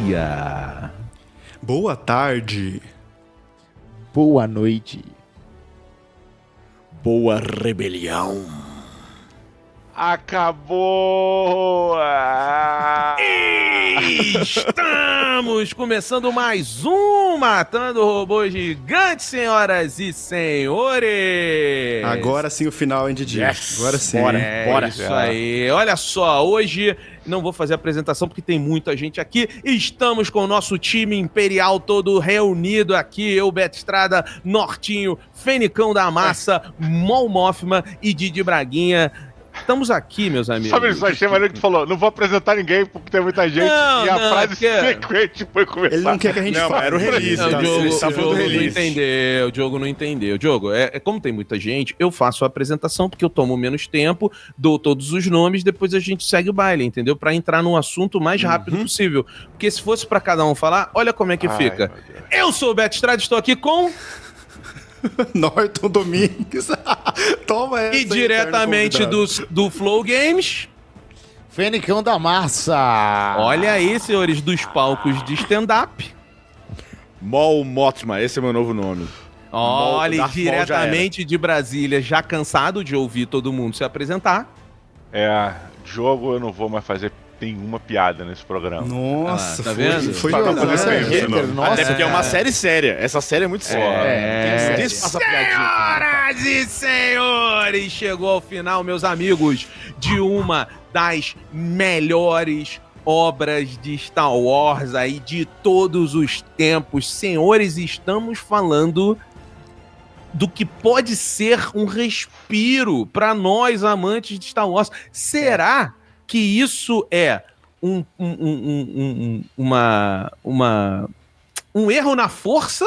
dia. Boa tarde. Boa noite. Boa rebelião. Acabou! Estamos começando mais um Matando Robôs Gigantes, senhoras e senhores! Agora sim o final, hein, Didi? Yes. Agora sim. Bora. Isso aí. Olha só, hoje não vou fazer a apresentação porque tem muita gente aqui. Estamos com o nosso time imperial todo reunido aqui. Eu, Beto Estrada, Nortinho, Fenicão da Massa, Mol Mothman e Didi Braguinha. Estamos aqui, meus amigos. Só achei maneiro que tu falou, não vou apresentar ninguém porque tem muita gente. E a frase sequente foi começar. Ele não quer que a gente fale. Era o release. Não, tá? o Ele Diogo não entendeu. O Diogo não entendeu. Diogo, como tem muita gente, eu faço a apresentação porque eu tomo menos tempo, dou todos os nomes, depois a gente segue o baile, entendeu? Pra entrar num assunto o mais rápido possível. Porque se fosse pra cada um falar, olha como é que fica. Eu sou o Beto Estrada, estou aqui com... Norton Domingues. Toma essa. E diretamente do Flow Games... Fenicão da Massa. Olha aí, senhores, dos palcos de stand-up. Mol Mothman, esse é meu novo nome. Olha, e Darth Maul diretamente de Brasília, já cansado de ouvir todo mundo se apresentar. Jogo eu não vou mais fazer nenhuma piada nesse programa. Nossa, tá vendo? Foi Tá jogado. fazendo Né? isso, não. Nossa, Até porque é uma série séria. Essa série é muito séria. Tem que passar piadinha. Senhoras e senhores, chegou ao final, meus amigos, de uma das melhores obras de Star Wars aí de todos os tempos. Senhores, estamos falando do que pode ser um respiro para nós amantes de Star Wars. Será que isso é um erro na força?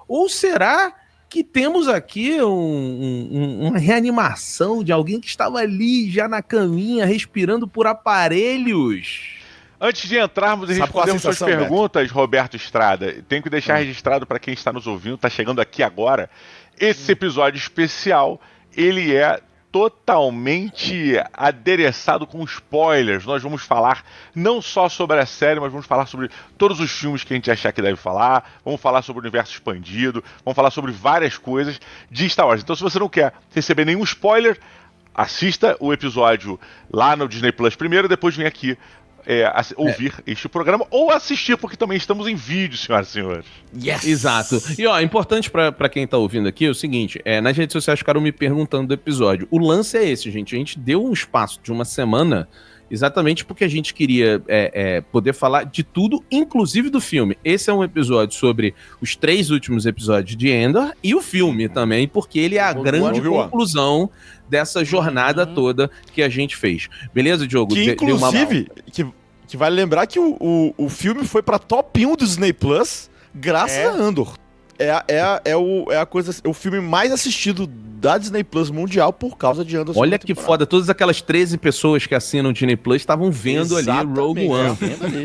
Ou será que temos aqui uma reanimação de alguém que estava ali já na caminha, respirando por aparelhos? Antes de entrarmos e Sabe qual a respondermos suas sensação, perguntas, Roberto Estrada, tenho que deixar registrado para quem está nos ouvindo, está chegando aqui agora, esse episódio especial, ele é totalmente adereçado com spoilers. Nós vamos falar não só sobre a série, mas vamos falar sobre todos os filmes que a gente achar que deve falar, vamos falar sobre o universo expandido, vamos falar sobre várias coisas de Star Wars. Então, se você não quer receber nenhum spoiler, assista o episódio lá no Disney Plus primeiro, depois vem aqui ouvir este programa, ou assistir, porque também estamos em vídeo, senhoras e senhores. Yes! Exato. E ó, importante pra quem tá ouvindo aqui é o seguinte, nas redes sociais ficaram me perguntando do episódio. O lance é esse, gente. A gente deu um espaço de uma semana exatamente porque a gente queria poder falar de tudo, inclusive do filme. Esse é um episódio sobre os 3 últimos episódios de Endor e o filme também, porque ele é a grande conclusão dessa jornada toda que a gente fez. Beleza, Diogo? Que inclusive, que vale lembrar que o filme foi pra top 1 do Disney Plus graças a Andor. É o filme mais assistido da Disney Plus mundial por causa de Andor. Olha que foda, todas aquelas 13 pessoas que assinam o Disney Plus estavam vendo ali Rogue One.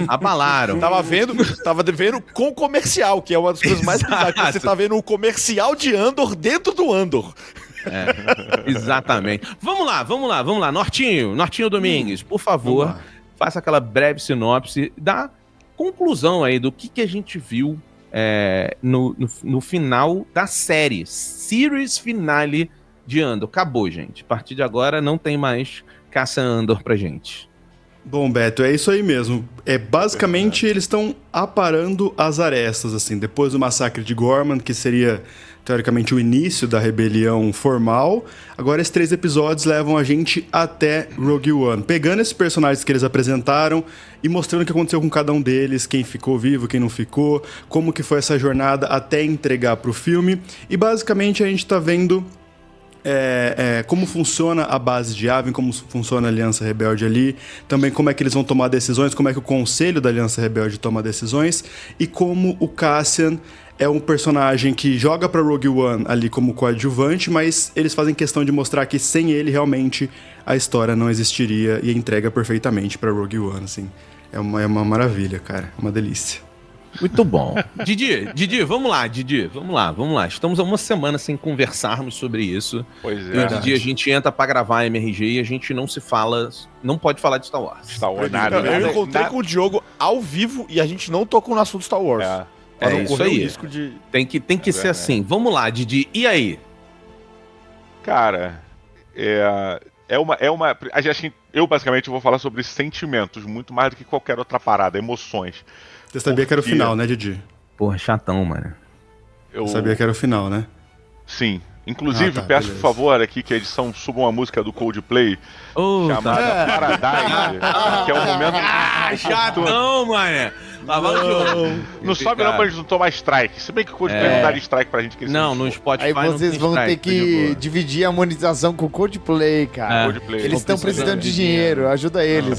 Abalaram. Tava vendo com comercial, que é uma das coisas mais bizarras. Você tá vendo o comercial de Andor dentro do Andor. Exatamente. Vamos lá. Nortinho Domingues, por favor, faça aquela breve sinopse da conclusão aí do que a gente viu no final da série. Series finale de Andor. Acabou, gente. A partir de agora não tem mais caça Andor pra gente. Bom, Beto, é isso aí mesmo. Basicamente, eles estão aparando as arestas, assim. Depois do massacre de Gorman, que seria, teoricamente, o início da rebelião formal, agora esses 3 episódios levam a gente até Rogue One. Pegando esses personagens que eles apresentaram e mostrando o que aconteceu com cada um deles, quem ficou vivo, quem não ficou, como que foi essa jornada até entregar pro filme. E, basicamente, a gente tá vendo como funciona a base de Yavin, como funciona a Aliança Rebelde ali, também como é que eles vão tomar decisões, como é que o Conselho da Aliança Rebelde toma decisões, e como o Cassian é um personagem que joga pra Rogue One ali como coadjuvante, mas eles fazem questão de mostrar que sem ele realmente a história não existiria e entrega perfeitamente pra Rogue One, assim. É uma maravilha, cara, uma delícia. Muito bom. Didi, vamos lá, vamos lá. Estamos há uma semana sem conversarmos sobre isso. Pois E é. outro dia a gente entra pra gravar MRG e a gente não pode falar de Star Wars. Star Wars, Eu encontrei com o Diogo ao vivo e a gente não tocou no assunto Star Wars. É Pra não isso correr o aí. risco de... Tem que ser verdade. assim. Vamos lá, Didi. E aí? Cara, acho que eu basicamente vou falar sobre sentimentos, muito mais do que qualquer outra parada, emoções. Você sabia que era o Porque final, né, Didi? Porra, chatão, mano. Eu Você sabia que era o final, né? Sim. Inclusive, Ah, tá, peço beleza. por favor aqui que a edição suba uma música do Coldplay chamada Paradise, que é o momento. Chatão, mano. Lá vai o jogo. Não sobe não pra gente não tomar strike. Se bem que o Coldplay não daria strike pra gente. Que eles Não, são no Spotify Aí não vocês tem vão ter strike, que de boa. dividir a monetização com o Coldplay, cara. Coldplay. Eles estão precisando de dinheiro, ajuda eles.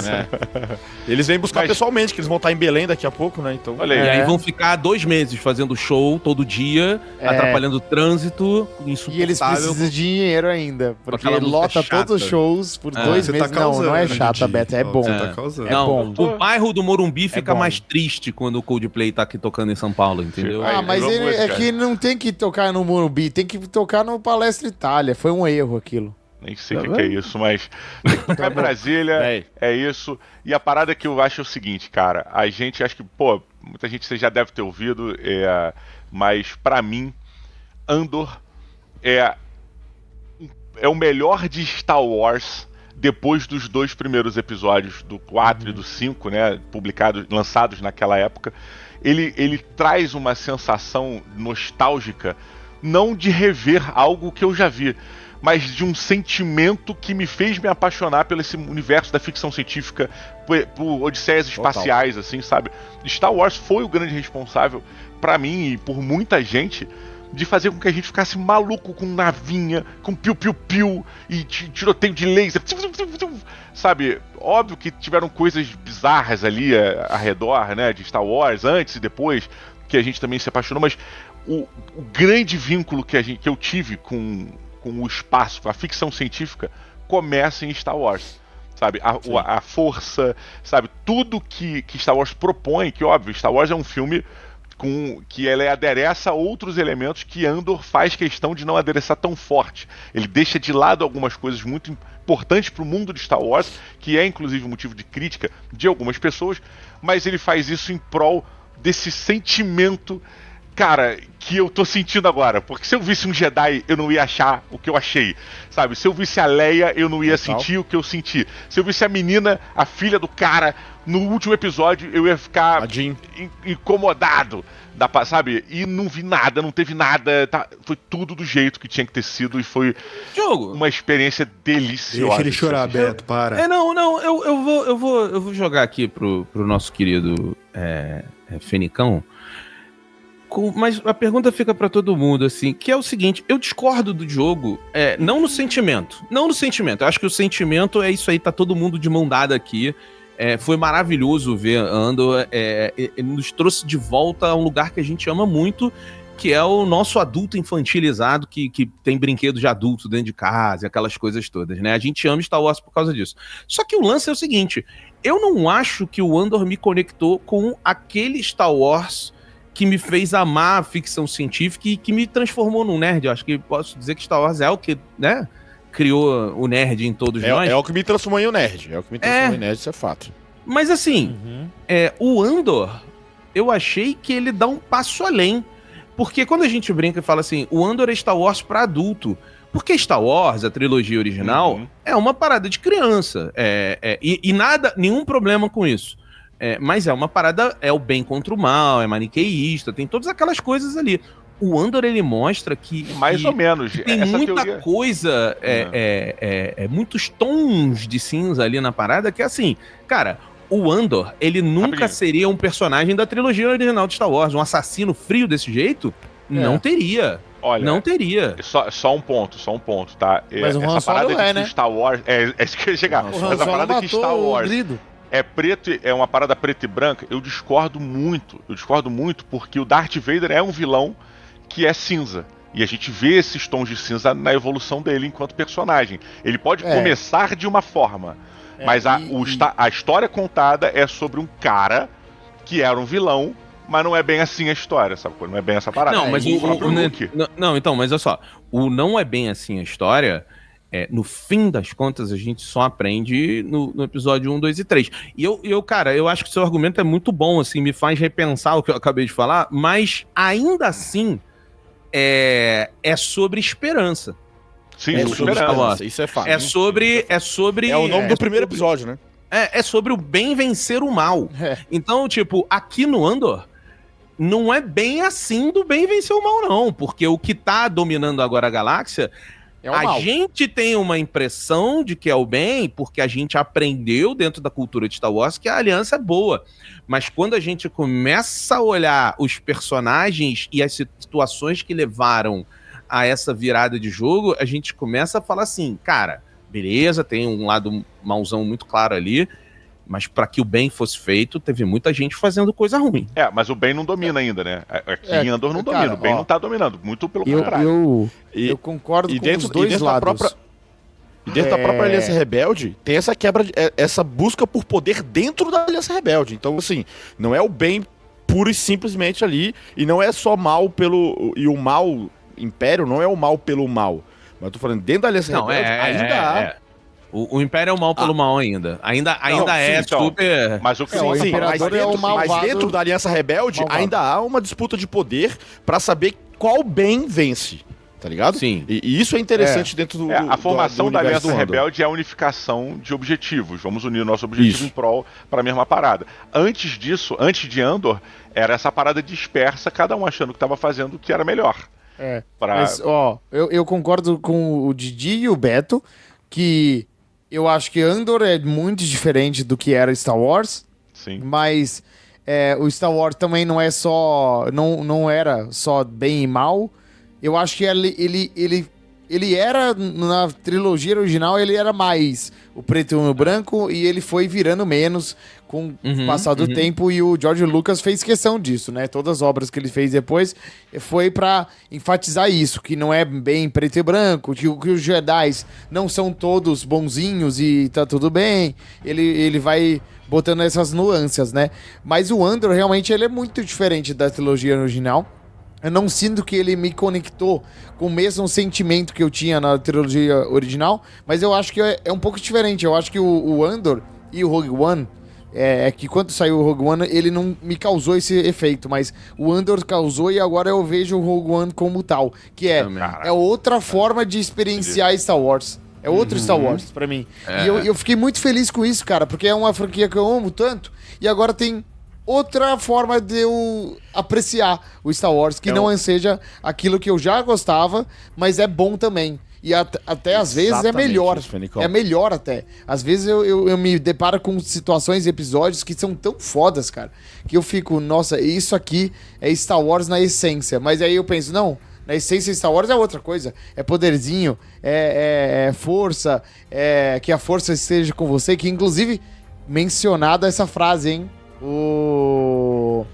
Eles vêm buscar Mas- pessoalmente, que eles vão estar em Belém daqui a pouco, né? Então... Olha aí. E aí vão ficar 2 meses fazendo show todo dia, atrapalhando o trânsito, insuportável. E eles precisam de dinheiro ainda, porque aquela música lota chata. todos os shows por 2 Você meses. tá causando, não é né, chata, Didi? Beto, é Ó, bom. Você tá causando. Não, bom. o bairro do Morumbi fica bom. mais triste quando o Coldplay tá aqui tocando em São Paulo, entendeu? Aí, Ah, mas virou ele, é música. que não tem que tocar no Morumbi, tem que tocar no Palestra Itália. Foi um erro aquilo. Nem sei o que é isso, mas tem que tocar em Brasília, Véi. é isso. E a parada que eu acho é o seguinte, cara, a gente, acho que, muita gente você já deve ter ouvido, mas pra mim, Andor é o melhor de Star Wars depois dos 2 primeiros episódios, do 4 e do 5, né, lançados naquela época. Ele traz uma sensação nostálgica, não de rever algo que eu já vi, mas de um sentimento que me fez me apaixonar pelo esse universo da ficção científica, por odisseias espaciais, assim, sabe? Star Wars foi o grande responsável, pra mim e por muita gente, de fazer com que a gente ficasse maluco com navinha, com piu-piu-piu e tiroteio de laser, sabe? Óbvio que tiveram coisas bizarras ali ao redor, né, de Star Wars, antes e depois, que a gente também se apaixonou, mas o grande vínculo que eu tive com o espaço, com a ficção científica, começa em Star Wars, sabe? A força, sabe? Tudo que Star Wars propõe, que óbvio, Star Wars é um filme que ela adereça outros elementos que Andor faz questão de não adereçar tão forte. Ele deixa de lado algumas coisas muito importantes para o mundo de Star Wars, que é inclusive motivo de crítica de algumas pessoas, mas ele faz isso em prol desse sentimento, cara, que eu tô sentindo agora. Porque se eu visse um Jedi, eu não ia achar o que eu achei, sabe? Se eu visse a Leia, eu não ia sentir o que eu senti. Se eu visse a menina, a filha do cara, no último episódio, eu ia ficar incomodado, sabe? E não vi nada, não teve nada, foi tudo do jeito que tinha que ter sido e foi uma experiência deliciosa. Deixa ele chorar, Beto, para. Eu vou jogar aqui pro nosso querido Fenicão. Mas a pergunta fica pra todo mundo, assim, que é o seguinte: eu discordo do jogo, não no sentimento. Eu acho que o sentimento é isso aí, tá todo mundo de mão dada aqui. Foi maravilhoso ver Andor, ele nos trouxe de volta a um lugar que a gente ama muito, que é o nosso adulto infantilizado, que tem brinquedos de adulto dentro de casa, aquelas coisas todas, né? A gente ama Star Wars por causa disso. Só que o lance é o seguinte: eu não acho que o Andor me conectou com aquele Star Wars que me fez amar a ficção científica e que me transformou num nerd. Eu acho que posso dizer que Star Wars é o que, né, criou o nerd em todos nós. É o que me transformou em um nerd. É o que me transformou em nerd, isso é fato. Mas assim, o Andor, eu achei que ele dá um passo além. Porque quando a gente brinca e fala assim, o Andor é Star Wars pra adulto. Porque Star Wars, a trilogia original, é uma parada de criança. E nenhum problema com isso. Mas é uma parada, é o bem contra o mal, é maniqueísta, tem todas aquelas coisas ali. O Andor, ele mostra que... Mais ou menos. Tem essa muita teoria. coisa, muitos tons de cinza ali na parada, que assim, cara, o Andor, ele nunca seria um personagem da trilogia original de Star Wars. Um assassino frio desse jeito, não teria. Olha, não teria. Só um ponto, tá? Mas o Han Solo de Star Wars, é isso que eu ia chegar. Essa parada que Star Wars é uma parada preta e branca, eu discordo muito porque o Darth Vader é um vilão que é cinza. E a gente vê esses tons de cinza na evolução dele enquanto personagem. Ele pode começar de uma forma, mas a história contada é sobre um cara que era um vilão mas não é bem assim a história, sabe? Não é bem essa parada. Não, mas o próprio Luke. Não, então, mas olha só, o não é bem assim a história, no fim das contas, a gente só aprende no episódio 1, 2 e 3. E cara, eu acho que o seu argumento é muito bom, assim, me faz repensar o que eu acabei de falar, mas ainda assim é sobre esperança. Sim, É sobre sobre esperança. Isso é fato. É sobre. É o nome do primeiro episódio, né? É sobre o bem vencer o mal. É. Então, tipo, aqui no Andor, não é bem assim do bem vencer o mal, não. Porque o que tá dominando agora a galáxia, É o mal. gente tem uma impressão de que é o bem, porque a gente aprendeu dentro da cultura de Star Wars que a aliança é boa. Mas quando a gente começa a olhar os personagens e as situações que levaram a essa virada de jogo, a gente começa a falar assim, cara, beleza, tem um lado mauzão muito claro ali, mas para que o bem fosse feito, teve muita gente fazendo coisa ruim. Mas o bem não domina ainda, né? Aqui em Andor não cara, domina, o bem não tá dominando, muito pelo Eu, contrário. eu concordo E com dentro, os dois e dentro lados. da própria Aliança Rebelde, tem essa quebra, essa busca por poder dentro da Aliança Rebelde. Então, assim, não é o bem puro e simplesmente ali, e não é só mal pelo... E o mal, Império, não é o mal pelo mal. Mas eu tô falando, dentro da Aliança Rebelde, ainda há... O Império é o mal pelo mal ainda. Ainda é então, super... Mas o que o Sim, Imperador mas é o dentro, malvado. mas dentro da Aliança Rebelde Malvado. ainda há uma disputa de poder pra saber qual bem vence, tá ligado? Sim. E isso é interessante dentro do a formação do da universo Aliança do Andor. Rebelde é a unificação de objetivos. Vamos unir o nosso objetivo Isso. em prol para a mesma parada. Antes disso, antes de Andor, era essa parada dispersa, cada um achando que estava fazendo o que era melhor. Mas, ó, eu concordo com o Didi e o Beto, que eu acho que Andor é muito diferente do que era Star Wars, Sim. mas o Star Wars também não é só... Não era só bem e mal. Eu acho que ele era, na trilogia original, ele era mais o preto e o branco, e ele foi virando menos com o passar do tempo, e o George Lucas fez questão disso, né? Todas as obras que ele fez depois foi pra enfatizar isso, que não é bem preto e branco, que os Jedis não são todos bonzinhos e tá tudo bem. Ele vai botando essas nuances, né? Mas o Andor, realmente, ele é muito diferente da trilogia original. Eu não sinto que ele me conectou com o mesmo sentimento que eu tinha na trilogia original, mas eu acho que é um pouco diferente. Eu acho que o Andor e o Rogue One, que quando saiu o Rogue One, ele não me causou esse efeito, mas o Andor causou, e agora eu vejo o Rogue One como tal, que é outra forma de experienciar Star Wars. É outro Star Wars pra mim. E eu fiquei muito feliz com isso, cara, porque é uma franquia que eu amo tanto, e agora tem outra forma de eu apreciar o Star Wars, que não seja aquilo que eu já gostava, mas é bom também. E até às vezes é melhor. Isso, Fenicão. É melhor até. Às vezes eu me deparo com situações e episódios que são tão fodas, cara, que eu fico, nossa, isso aqui é Star Wars na essência. Mas aí eu penso, não, na essência Star Wars é outra coisa. É poderzinho, é força, que a força esteja com você, que inclusive mencionada essa frase, hein? O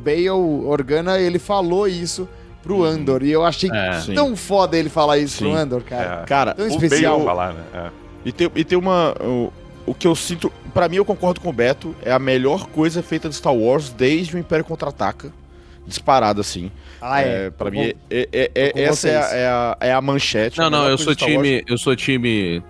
Bail Organa, ele falou isso pro Andor, e eu achei tão foda ele falar isso pro Andor, cara. Cara, Tão O especial. Bale falar, né? E tem uma... O que eu sinto... Pra mim, eu concordo com o Beto. É a melhor coisa feita de Star Wars desde o Império Contra-Ataca. Disparado, assim. Pra mim, essa é a manchete. Não, eu sou time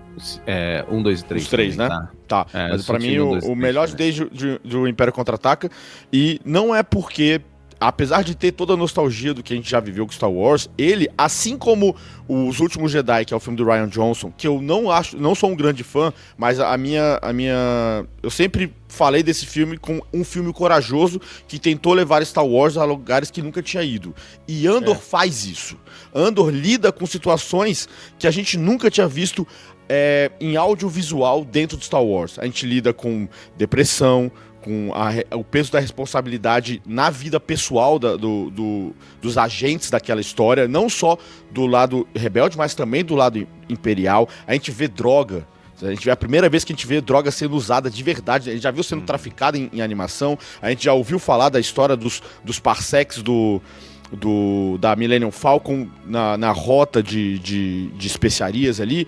1, 2 e 3. Os três, né? Tá. Mas pra mim, o melhor desde o Império Contra-Ataca. E não é porque... Apesar de ter toda a nostalgia do que a gente já viveu com Star Wars, ele, assim como Os Últimos Jedi, que é o filme do Rian Johnson, que eu não sou um grande fã, mas eu sempre falei desse filme como um filme corajoso que tentou levar Star Wars a lugares que nunca tinha ido. E Andor faz isso. Andor lida com situações que a gente nunca tinha visto em audiovisual dentro de Star Wars. A gente lida com depressão, com o peso da responsabilidade na vida pessoal dos agentes daquela história, não só do lado rebelde, mas também do lado imperial. A gente vê droga. É a primeira vez que a gente vê droga sendo usada de verdade. A gente já viu sendo traficada em animação. A gente já ouviu falar da história dos parsecs da Millennium Falcon na rota de especiarias ali.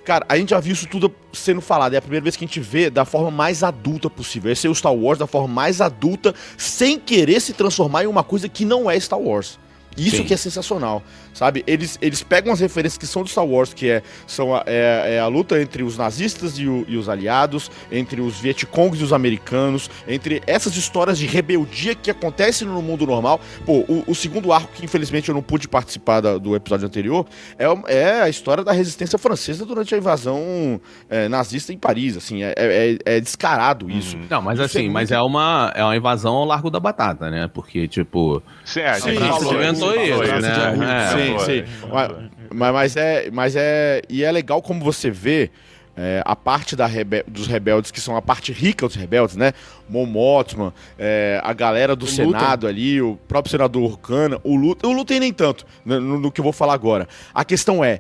cara, a gente já viu isso tudo sendo falado. É a primeira vez que a gente vê da forma mais adulta possível. Esse é o Star Wars da forma mais adulta, sem querer se transformar em uma coisa que não é Star Wars. Isso Sim. que é sensacional, sabe? Eles pegam as referências que são do Star Wars, que são a luta entre os nazistas e os aliados, entre os Vietcongs e os americanos, entre essas histórias de rebeldia que acontecem no mundo normal. Pô, o segundo arco, que infelizmente eu não pude participar do episódio anterior, é a história da resistência francesa durante a invasão nazista em Paris, assim, é descarado isso. Não, mas Isso assim, é mas muito- é uma invasão ao Largo da Batata, né? Porque, tipo, Sim, a gente Sim, falou sim, isso, inventou isso, falou né? E é legal como você vê a parte dos rebeldes, que são a parte rica dos rebeldes, né? Mon Mothma, a galera do Senado ali, o próprio senador Organa, o Lutem nem tanto, no que eu vou falar agora. A questão é,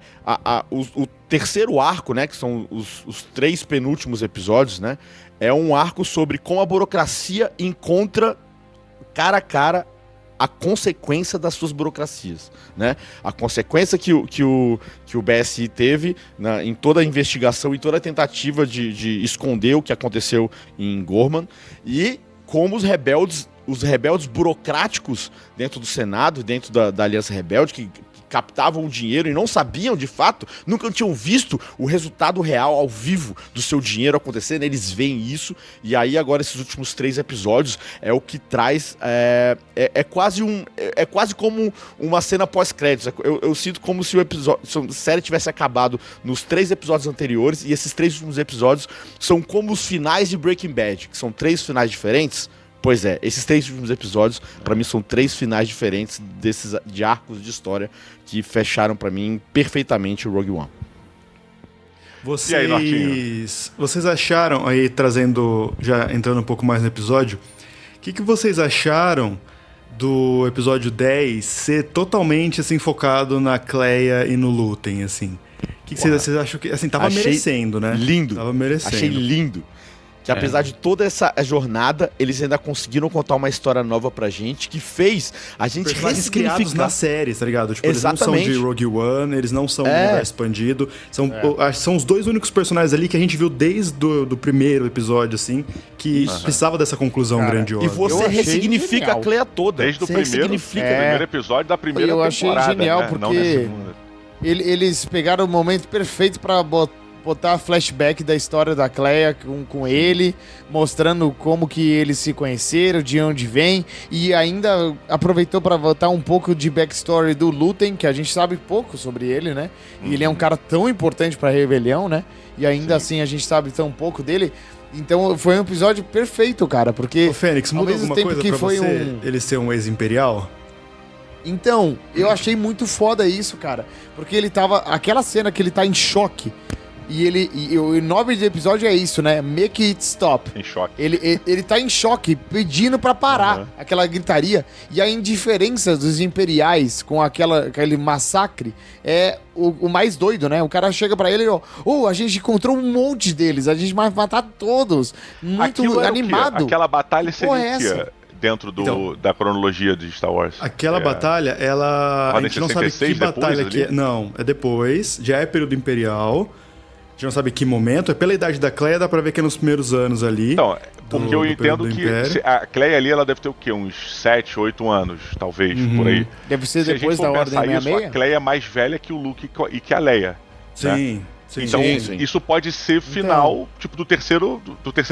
o terceiro arco, né? Que são os 3 penúltimos episódios, né? É um arco sobre como a burocracia encontra cara a cara a consequência das suas burocracias, né? A consequência que o BSI teve em toda a investigação e toda a tentativa de esconder o que aconteceu em Gorman, e como os rebeldes burocráticos dentro do Senado, dentro da Aliança Rebelde, que captavam o dinheiro e não sabiam de fato, nunca tinham visto o resultado real ao vivo do seu dinheiro acontecendo, eles veem isso, e aí agora esses últimos 3 episódios é o que traz, é quase como uma cena pós-créditos. Eu sinto como se a série tivesse acabado nos 3 episódios anteriores, e esses 3 últimos episódios são como os finais de Breaking Bad, que são 3 finais diferentes. Pois é, esses 3 últimos episódios, pra mim, são 3 finais diferentes de arcos de história que fecharam pra mim perfeitamente o Rogue One. E aí, Nortinho? Vocês acharam, aí já entrando um pouco mais no episódio, o que vocês acharam do episódio 10 ser totalmente assim focado na Cleia e no Lutem, assim? O que vocês acham que, assim, tava Achei merecendo, né? Lindo. Tava merecendo. Achei lindo. Que apesar de toda essa jornada, eles ainda conseguiram contar uma história nova pra gente, que fez a gente Personagens criados ressignificar. na série, tá ligado? Tipo, eles não Exatamente. são de Rogue One, eles não são do universo expandido. São os 2 únicos personagens ali que a gente viu desde do primeiro episódio, assim, que precisava dessa conclusão grandiosa. E você Eu achei ressignifica genial. a Cleia toda. Desde o Você primeiro ressignifica. episódio da primeira Eu achei temporada. genial, né? Não porque- da segunda. Eles pegaram o momento perfeito pra botar flashback da história da Cleia com ele, mostrando como que eles se conheceram, de onde vem, e ainda aproveitou pra botar um pouco de backstory do Lutem, que a gente sabe pouco sobre ele, né? E ele é um cara tão importante pra rebelião, né? E ainda assim a gente sabe tão pouco dele. Então foi um episódio perfeito, cara, porque Ô, Fênix, ao muda mesmo alguma tempo coisa que pra foi você ele ser um ex-imperial? Então, eu achei muito foda isso, cara. Porque ele tava. Aquela cena que ele tá em choque. E o nome do episódio é isso, né? Make it stop. Em choque. Ele tá em choque, pedindo pra parar aquela gritaria. E a indiferença dos imperiais com aquele massacre é o mais doido, né? O cara chega pra ele e a gente encontrou um monte deles, a gente vai matar todos. Muito Aquilo era o quê? animado. Aquela batalha Que porra seria é o quê? essa? Dentro Então, da cronologia de Star Wars. Aquela batalha, ela. A Ordem gente não sabe que 66 depois batalha que é. ali? Não, é depois. Já é período imperial. A gente não sabe que momento. É pela idade da Cleia, dá pra ver que é nos primeiros anos ali. Então, porque eu do entendo período do que Império. a Cleia ali, ela deve ter o quê? Uns 7, 8 anos, talvez, por aí. Deve ser Se a depois gente da for Ordem pensar isso, 66? a Cleia é mais velha que o Luke e que a Leia. Sim, sim. Então, sim. isso pode ser final, tipo, do terceiro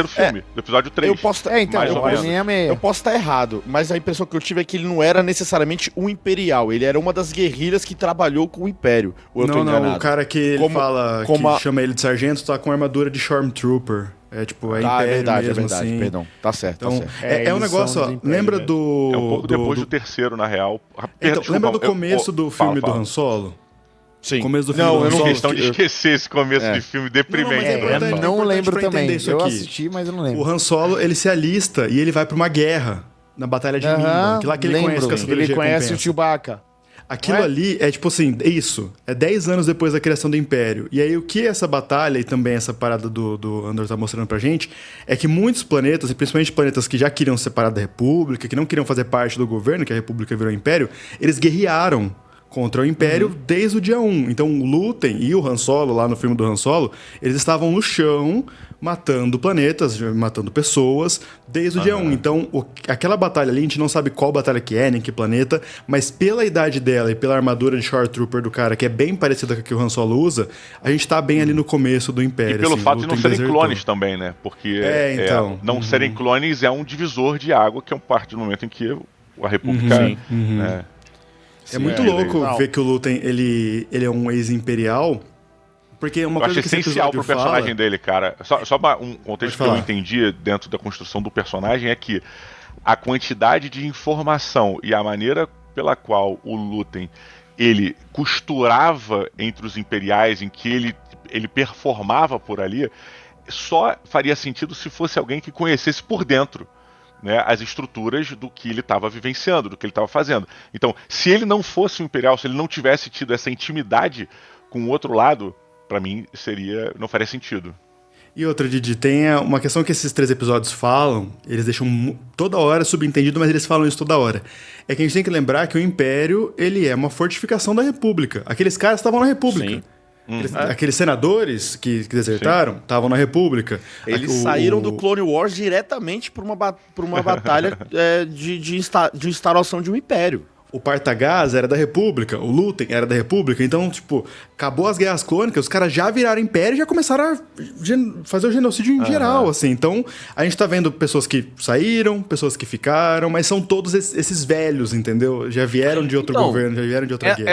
filme, do episódio 3. Eu posso Então, mais ou Ordem menos. 66. Eu posso estar errado, mas a impressão que eu tive é que ele não era necessariamente um imperial. Ele era uma das guerrilhas que trabalhou com o Império. Ou eu tô Não, enganado? o cara que ele fala, que chama ele de sargento, tá com armadura de Stormtrooper. É tipo, é Ah, Império é mesmo, verdade, assim. perdão. Tá certo, Então, tá certo. é um eles negócio, são ó, do Império lembra mesmo. do... É um pouco depois do do terceiro, na real. Então, Desculpa, lembra do começo do filme do fala. Han Solo? Sim. Começo do filme Não, do eu Han não Solo. vi. Questão de esquecer esse começo de filme deprimente. Não, mas é né? importante. Eu não lembro pra também. entender isso Eu aqui. assisti, mas eu não lembro. O Han Solo, ele se alista e ele vai pra uma guerra na Batalha de Mimban, que lá que ele conhece o Caçador de Ele conhece o Recompensa. Chewbacca. Aquilo Não é? ali é tipo assim, é isso. É 10 anos depois da criação do Império. E aí o que essa batalha e também essa parada do Andor tá mostrando pra gente é que muitos planetas, e principalmente planetas que já queriam separar da República, que não queriam fazer parte do governo, que a República virou Império, eles guerrearam contra o Império desde o dia 1. Então o Lúthien e o Han Solo, lá no filme do Han Solo, eles estavam no chão, matando planetas, matando pessoas, desde o dia 1. Então, aquela batalha ali, a gente não sabe qual batalha que é, nem que planeta, mas pela idade dela e pela armadura de Shore Trooper do cara, que é bem parecida com a que o Han Solo usa, a gente tá bem ali no começo do Império. E pelo assim, fato de não Lúthien serem desertou. clones também, né? Porque então. não serem clones é um divisor de água, que é um parte do momento em que a República... né, É muito ele- louco ver que o Lúthien, ele é um ex-imperial, porque uma Eu acho coisa que esse essencial episódio pro personagem fala... dele, cara. Só um contexto que Pode eu falar. entendi dentro da construção do personagem é que a quantidade de informação e a maneira pela qual o Lúthien ele costurava entre os imperiais, em que ele performava por ali, só faria sentido se fosse alguém que conhecesse por dentro, né, as estruturas do que ele estava vivenciando, do que ele estava fazendo. Então, se ele não fosse um imperial, se ele não tivesse tido essa intimidade com o outro lado, pra mim não faria sentido. E outra, Didi, tem uma questão que esses 3 episódios falam, eles deixam toda hora subentendido, mas eles falam isso toda hora. É que a gente tem que lembrar que o Império, ele é uma fortificação da República. Aqueles caras estavam na República. Sim. Aqueles senadores que desertaram, estavam na República. Eles O- saíram do Clone Wars diretamente por uma batalha de instauração de um império. O Partagaz era da República, o Lúthien era da República, então, tipo, acabou as guerras clônicas, os caras já viraram império e já começaram a fazer o genocídio em geral, assim. Então, a gente tá vendo pessoas que saíram, pessoas que ficaram, mas são todos esses velhos, entendeu? Já vieram de outro governo, já vieram de outra guerra.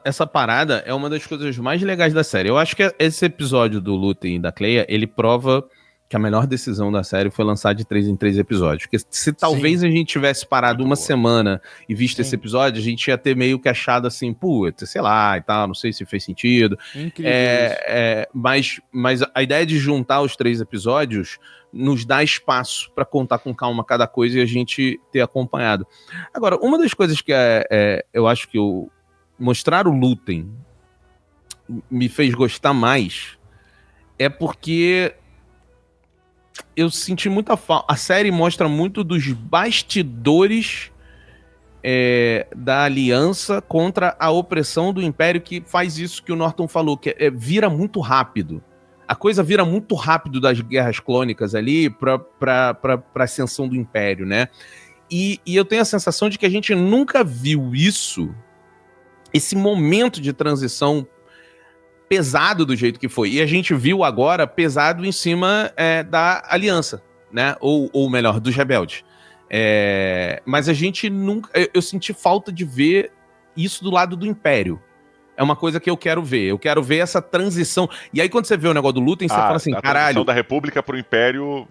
Essa parada é uma das coisas mais legais da série. Eu acho que esse episódio do Lúthien e da Cleia, ele prova que a melhor decisão da série foi lançar de 3 em 3 episódios. Porque se talvez a gente tivesse parado uma semana e visto esse episódio, a gente ia ter meio que achado assim, puta, sei lá e tal, não sei se fez sentido. Incrível Mas a ideia de juntar os 3 episódios nos dá espaço para contar com calma cada coisa e a gente ter acompanhado. Agora, uma das coisas que eu acho que mostrar o Lúthien me fez gostar mais é porque eu senti muita falta. A série mostra muito dos bastidores da aliança contra a opressão do Império, que faz isso que o Norton falou, que vira muito rápido. A coisa vira muito rápido das guerras clônicas ali pra ascensão do Império, né? E eu tenho a sensação de que a gente nunca viu isso, esse momento de transição pesado do jeito que foi. E a gente viu agora pesado em cima da aliança, né? Ou melhor, dos rebeldes. Mas a gente nunca... Eu senti falta de ver isso do lado do Império. É uma coisa que eu quero ver. Eu quero ver essa transição. E aí quando você vê o negócio do Lúthien, você fala assim, a caralho... transição da República pro Império...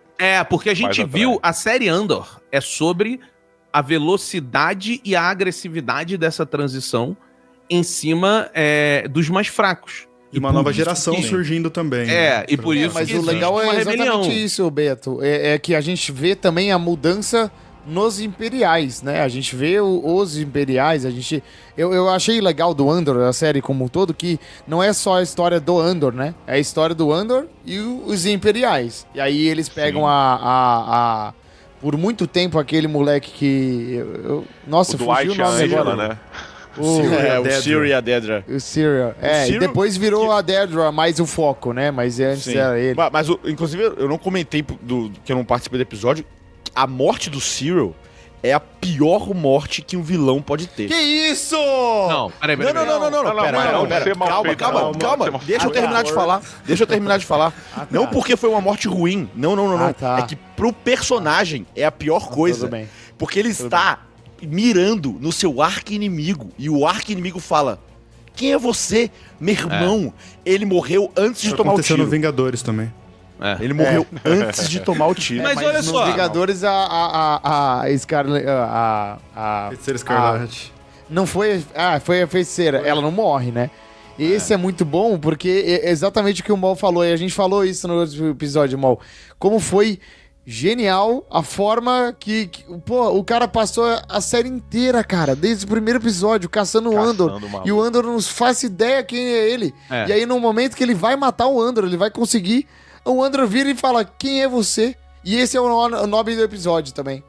porque a gente mais viu... atrás. A série Andor é sobre a velocidade e a agressividade dessa transição em cima dos mais fracos. E uma por nova isso geração que- surgindo também. e por isso mas que o existe legal é uma exatamente rebelião. isso, Beto. É que a gente vê também a mudança nos imperiais, né? A gente vê os imperiais, eu achei legal do Andor, a série como um todo, que não é só a história do Andor, né? É a história do Andor e os imperiais. E aí eles pegam por muito tempo aquele moleque que... Nossa, O fugiu Dwight o e a nome Angela, agora. né? O Cyril e a Dedra. O Cyril. E Cyril, depois virou a Dedra mais o foco, né? Mas antes Sim. era ele. Mas, inclusive, eu não comentei que eu não participei do episódio. A morte do Cyril é a pior morte que um vilão pode ter. Que isso? Não, peraí. Não, pera, mas não pera. ser mal feito, Calma. não ser mal Deixa eu feito. terminar de falar. Não porque foi uma morte ruim. Não. Ah, tá. É que pro personagem é a pior coisa. Tudo bem. Porque ele está mirando no seu arqui-inimigo. E o arqui-inimigo fala: quem é você? Meu irmão, ele morreu antes de tomar o Aconteceu no tiro. Vingadores também. Ele morreu antes de tomar o tiro. Mas olha Nos só. Vingadores, a Scarlet... Feiticeira Escarlate. Não foi... foi a feiticeira. Ela não morre, né? Esse é muito bom, porque é exatamente o que o Mal falou. E a gente falou isso no outro episódio, Mal. Como foi genial a forma que o cara passou a série inteira, cara. Desde o primeiro episódio, caçando o Andor. Caçando o maluco. E o Andor não faz ideia quem é ele. E aí, no momento que ele vai matar o Andor, ele vai conseguir... O Andor vira e fala, quem é você? E esse é o nome do episódio também.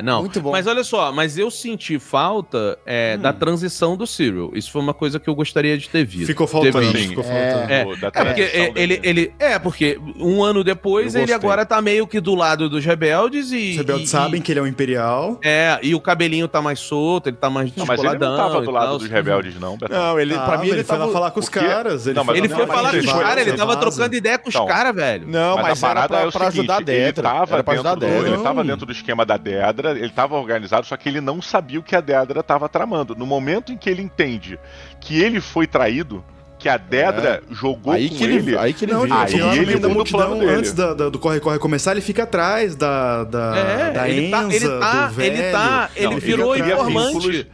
Não. Muito bom. Mas olha só, mas eu senti falta da transição do Cyril. Isso foi uma coisa que eu gostaria de ter visto. Ficou faltando. Teve- Ficou faltando. Da porque transição dele. porque um ano depois Eu ele gostei. agora tá meio que do lado dos rebeldes e... Os rebeldes sabem que ele é um imperial. E o cabelinho tá mais solto, ele tá mais Não, mas ele descoladão. não tava e do lado tal. dos rebeldes, não, Betão. Não, pra mim ele foi lá tava... falar com os porque- caras. Não, mas Ele Não, foi mas falar com ele os foi- caras, ele você tava vaza. trocando ideia com os Então, caras, velho. Não, mas a era parada é o pra ajudar a seguinte, ele Dedra. tava Era pra ajudar a dentro do- Dedra. ele tava dentro do esquema da Dedra, ele tava organizado, só que ele não sabia o que a Dedra tava tramando. No momento em que ele entende que ele foi traído, que a Dedra jogou Aí com que ele, aí que ele Não, viu. Aí ele, lá no ele meio da muda o plano multidão, dele. antes do corre-corre começar, ele fica atrás da Enza, do velho. ele Não, virou cria informante. vínculos.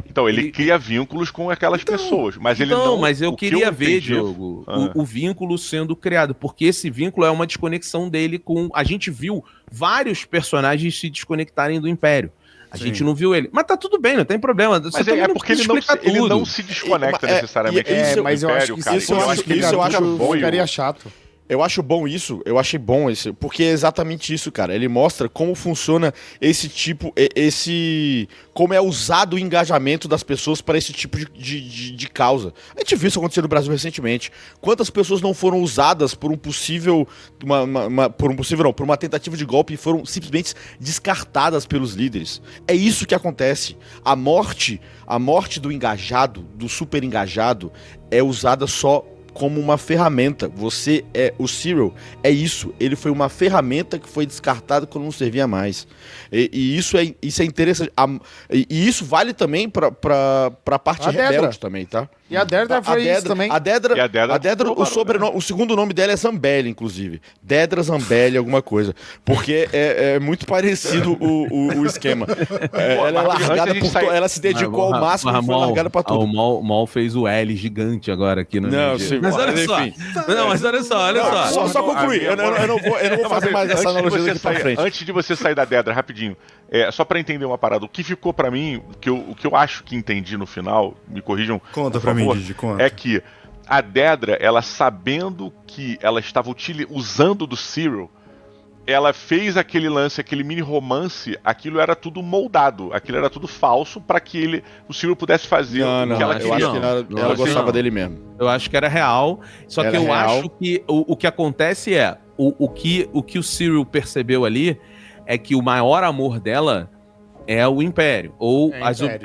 Então, ele cria vínculos com aquelas pessoas, mas ele não... Mas eu o que queria ver, entendi- Diogo, Ah. o vínculo sendo criado, porque esse vínculo é uma desconexão dele com... A gente viu vários personagens se desconectarem do Império. A Sim. gente não viu ele. Mas tá tudo bem, não tem problema. Mas Você também é porque ele precisa explicar não tudo. se desconecta É, necessariamente isso- do mas eu acho Império, que cara. isso eu eu acho acho que isso eu que acho bom, ficaria chato. Eu acho bom isso, eu achei bom esse, porque é exatamente isso, cara. Ele mostra como funciona esse tipo, como é usado o engajamento das pessoas para esse tipo de causa. A gente viu isso acontecer no Brasil recentemente. Quantas pessoas não foram usadas por um possível, por uma tentativa de golpe e foram simplesmente descartadas pelos líderes. É isso que acontece. A morte do engajado, do super engajado, é usada só como uma ferramenta. O Cyril é isso. Ele foi uma ferramenta que foi descartada quando não servia mais. E isso é interessante. E isso vale também pra parte A Dedra. rebelde também, tá? E a Dedra foi isso também. A Dedra, E a Dedra o segundo nome dela é Zambelli, inclusive. Dedra Zambelli, alguma coisa. Porque é muito parecido o esquema. Ela é mas antes largada a gente sai- ela se dedicou ao máximo e foi largada pra tudo. O Mal fez o L gigante agora aqui no Não, MG. sim, Mas olha mas só. enfim. Não, mas olha só. Só concluir. Eu não vou fazer mais essa analogia daqui pra frente. Antes de você sair da Dedra, rapidinho, só pra entender uma parada, o que ficou pra mim, o que eu acho que entendi no final, me corrijam, Conta por pra mim, favor, Didi, conta. é que a Dedra, ela sabendo que ela estava usando do Cyril, ela fez aquele lance, aquele mini romance, aquilo era tudo moldado, aquilo era tudo falso pra que o Cyril pudesse fazer o que ela eu queria. acho que ela gostava dele mesmo. Eu acho que era real. Só Era que eu real. acho que o que acontece é o que o Cyril percebeu ali é que o maior amor dela é o Império, ou É o as, Império.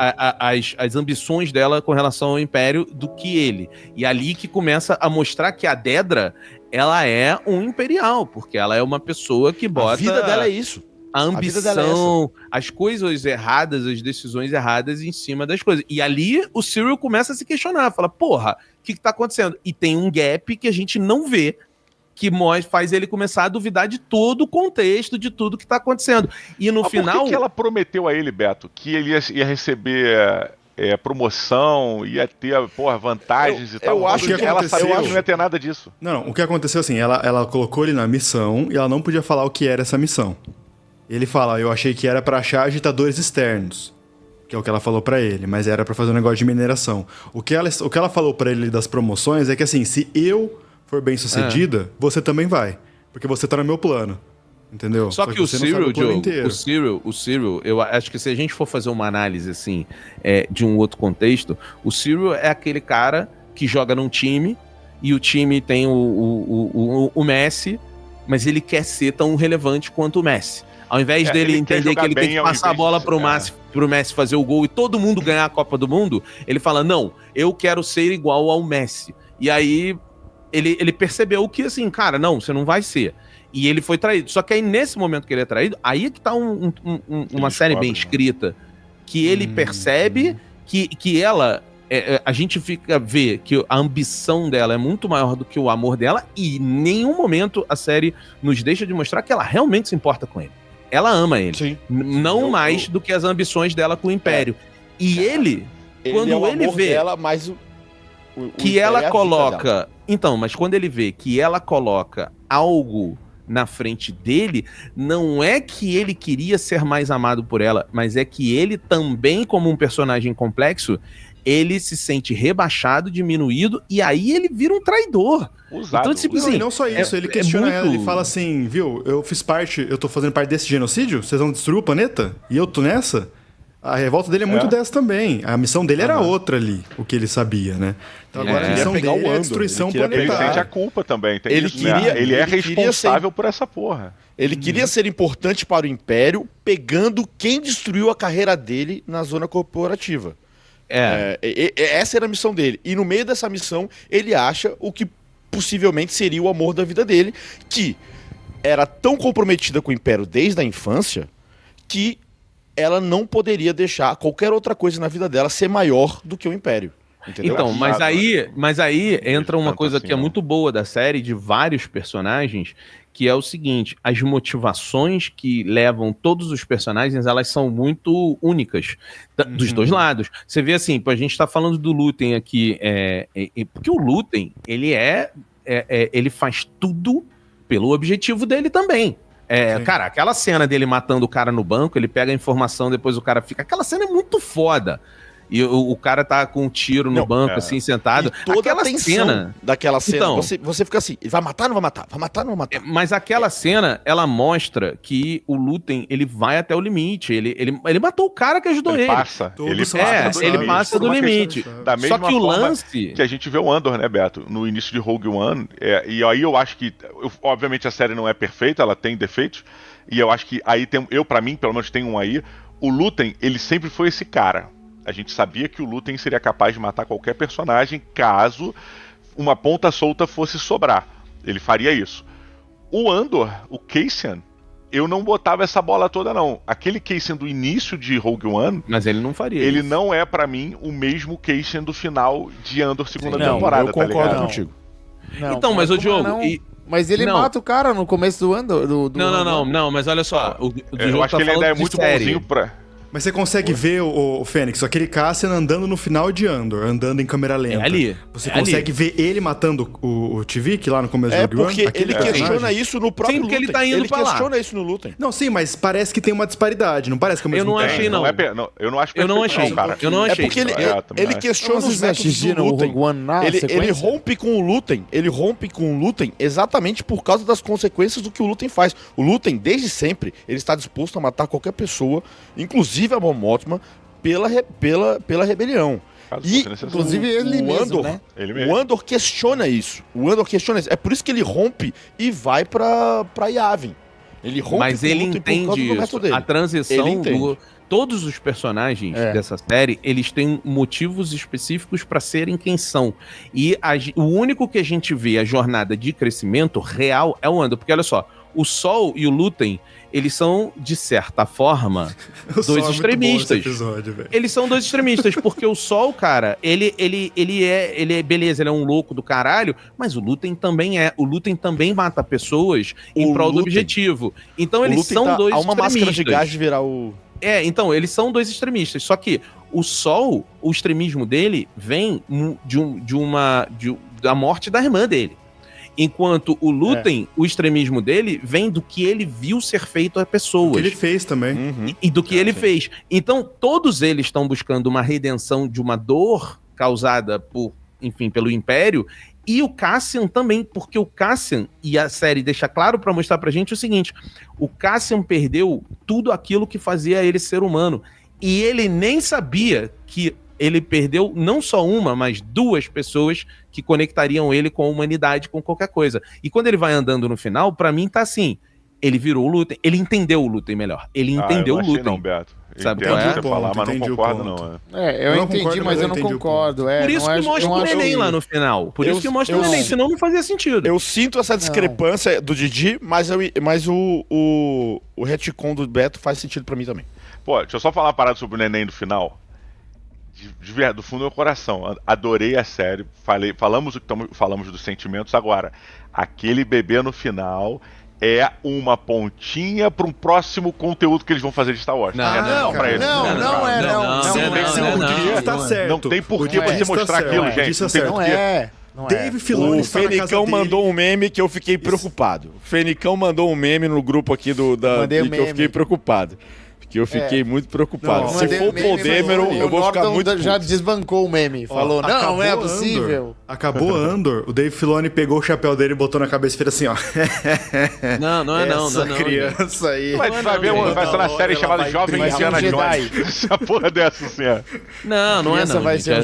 as ambições dela com relação ao Império do que ele. E ali que começa a mostrar que a Dedra, ela é um imperial, porque ela é uma pessoa que bota A vida dela é isso. a vida dela é ambição, as coisas erradas, as decisões erradas em cima das coisas. E ali o Cyril começa a se questionar, fala, porra, o que tá acontecendo? E tem um gap que a gente não vê, que faz ele começar a duvidar de todo o contexto, de tudo que tá acontecendo. E no Mas final... por que ela prometeu a ele, Beto, que ele ia receber promoção, ia ter, vantagens e tal? eu acho que ela aconteceu- sabia que não ia ter nada disso. Não, o que aconteceu assim, ela colocou ele na missão e ela não podia falar o que era essa missão. Ele fala, eu achei que era pra achar agitadores externos, que é o que ela falou pra ele, mas era pra fazer um negócio de mineração. O que ela falou pra ele das promoções é que assim, se eu for bem sucedida, você também vai, porque você tá no meu plano. Entendeu? Só que o você não sabe Cyril, plano Diogo, inteiro. o Cyril, eu acho que se a gente for fazer uma análise assim, de um outro contexto, o Cyril é aquele cara que joga num time e o time tem o Messi, mas ele quer ser tão relevante quanto o Messi. Ao invés dele ele quer entender que jogar ele tem bem que ao passar a invés bola de- pro Messi fazer o gol e todo mundo ganhar a Copa do Mundo, ele fala, não, eu quero ser igual ao Messi. E aí ele percebeu que assim, cara, não, você não vai ser. E ele foi traído. Só que aí, nesse momento que ele é traído, aí que tá uma série bem escrita, que ele percebe que ela... a gente vê que a ambição dela é muito maior do que o amor dela e em nenhum momento a série nos deixa de mostrar que ela realmente se importa com ele. Ela ama ele. Sim. Não mais do que as ambições dela com o Império. E ele, quando é o ele amor vê dela, mas que Império é a ela vida dela. coloca... Então, mas quando ele vê que ela coloca algo na frente dele, não é que ele queria ser mais amado por ela, mas é que ele também, como um personagem complexo, ele se sente rebaixado, diminuído, e aí ele vira um traidor. Usado. Então, tipo Não, assim, e não só isso, ele questiona ela, muito- ele fala assim, viu, eu tô fazendo parte desse genocídio? Vocês vão destruir o planeta? E eu tô nessa? A revolta dele é muito dessa também. A missão dele era outra ali, o que ele sabia, né? Então agora a missão pegar dele o é a Andor, destruição ele queria Ele pegar- sente a planetária. culpa também, tem Ele isso, né? queria- Ele é ele queria responsável por essa porra. Ele queria ser importante para o Império, pegando quem destruiu a carreira dele na zona corporativa. Essa era a missão dele. E no meio dessa missão, ele acha o que possivelmente seria o amor da vida dele, que era tão comprometida com o Império desde a infância, que ela não poderia deixar qualquer outra coisa na vida dela ser maior do que o Império. Entendeu? Então, mas aí entra uma Tanto coisa assim, que é não. muito boa da série, de vários personagens, que é o seguinte: as motivações que levam todos os personagens, elas são muito únicas, dos dois lados. Você vê assim, a gente tá falando do Lúthien aqui, porque o Lúthien, ele faz tudo pelo objetivo dele também. Cara, aquela cena dele matando o cara no banco, ele pega a informação, depois o cara fica... Aquela cena é muito foda. E o cara tá com um tiro no banco, assim, sentado. E toda Aquela a tensão cena... daquela cena, Então, você fica assim, vai matar ou não vai matar? Vai matar ou não vai matar? Mas aquela cena, ela mostra que o Lúthien, ele vai até o limite. Ele matou o cara que ajudou ele. Passa. Todos Ele são passa, responsáveis ele passa por do uma questão limite. de- Da mesma Só que o forma lance... que a gente vê o Andor, né, Beto? No início de Rogue One. E aí eu acho que... obviamente a série não é perfeita, ela tem defeitos. E eu acho que aí tem... pra mim, pelo menos tem um aí. O Lúthien, ele sempre foi esse cara. A gente sabia que o Lúthien seria capaz de matar qualquer personagem caso uma ponta solta fosse sobrar. Ele faria isso. O Andor, o Cassian, eu não botava essa bola toda, não. Aquele Cassian do início de Rogue One, Mas ele não faria ele isso. não é, pra mim, o mesmo Cassian do final de Andor segunda Não, temporada, eu concordo tá ligado? contigo. Não, Então, mas o como Diogo... não? e- Mas ele Não. mata o cara no começo do Andor. Do Não, Andor. mas olha só. O Eu Diogo acho tá que ele ainda falando é de muito série. bonzinho pra... Mas você consegue ver, o Fênix, aquele Cassian andando no final de Andor, andando em câmera lenta. É ali. Você É consegue ver ele matando o Tivik lá no começo do É Rogue One? porque Aquele ele personagem? questiona isso no próprio Sim, porque ele Lúthien. tá indo Ele pra lá. questiona isso no Lúthien. Não, sim, mas parece que tem uma disparidade, não parece que é o Eu mesmo não cara. achei, não. Eu não acho Eu não perfeito, achei. cara. Eu não achei. É porque ele, também ele acho. questiona Vocês os métodos do assistiram o Lúthien. Rogue One na Ele sequência? rompe com o Lúthien. Ele rompe com o Lúthien exatamente por causa das consequências do que o Lúthien faz. O Lúthien, desde sempre, ele está disposto a matar qualquer pessoa, inclusive a Mon Mothma, pela rebelião. Caso E, fosse necessário. Inclusive ele o mesmo, Andor, né? Ele mesmo. o Andor questiona isso. O Andor questiona isso. É por isso que ele rompe e vai pra Yavin. Ele rompe Mas com o ele Lúthien por causa entende do isso. método dele. A transição Ele entende. do... Todos os personagens dessa série, eles têm motivos específicos para serem quem são. E o único que a gente vê a jornada de crescimento real é o Andor. Porque olha só, o Sol e o Lúthien, eles são, de certa forma, O Sol é dois muito extremistas. bom esse episódio, velho. Eles são dois extremistas, porque o Sol, cara, ele é, beleza, ele é um louco do caralho, mas o Lúthien também é. O Lúthien também mata pessoas em O prol do Lúthien- objetivo. Então O eles Lúthien são tá dois a uma máscara de extremistas. gás de virar o... Então, eles são dois extremistas. Só que o Sol, o extremismo dele vem da morte da irmã dele. Enquanto o Lúthien, o extremismo dele vem do que ele viu ser feito a O pessoas. que ele fez também. E do que ele fez. Então, todos eles estão buscando uma redenção de uma dor causada pelo Império, e o Cassian também, porque o Cassian, e a série deixa claro pra mostrar pra gente o seguinte: o Cassian perdeu tudo aquilo que fazia ele ser humano, e ele nem sabia que ele perdeu não só uma, mas duas pessoas que conectariam ele com a humanidade, com qualquer coisa. E quando ele vai andando no final, pra mim tá assim: ele virou o Lúthien, ele entendeu o Lúthien melhor. Ele entendeu eu o não achei Lúthien. não, Beto. Eu Sabe entendo qual é? o que você falar, mas não Entendi o concordo, ponto. não. Eu não entendi, concordo, mas mas eu eu não entendi o concordo. Por isso que mostra o neném lá no final. Por isso que mostra o neném, senão não fazia sentido. Eu sinto essa discrepância do Didi, mas o retcon do Beto faz sentido pra mim também. Pô, deixa eu só falar uma parada sobre o neném do final. De verdade, do fundo do meu coração. Adorei a série. Falamos dos sentimentos agora. Aquele bebê no final é uma pontinha para um próximo conteúdo que eles vão fazer de Star Wars. Não, Não, não, pra eles. não, não é, não. Sim, Não, sim, não, o não, Didi não, está não. certo. Não tem por O que Didi você está mostrar certo, aquilo, o Didi gente. está Não tem certo. Não por quê. é. Não é. Dave Filoni O está na casa Fenicão dele. mandou um meme que eu fiquei preocupado. O Fenicão mandou um meme no grupo aqui Mandei um que eu fiquei meme. preocupado. Que eu fiquei muito preocupado. Não, Se Mandei for o um meme, Paul Dameron, mas eu vou ficar Norton muito já puto. desbancou o meme. Falou, não Acabou é Andor. possível. Acabou Andor. O Dave Filoni pegou o chapéu dele, botou na cabeça e fez assim, ó. Não é não, Essa não. criança aí. Vai ver, vai ser uma série chamada Jovem vai ser um Indiana Jedi. Jones. Essa porra dessa, assim, ó. Não é Criança não. vai gente. ser um É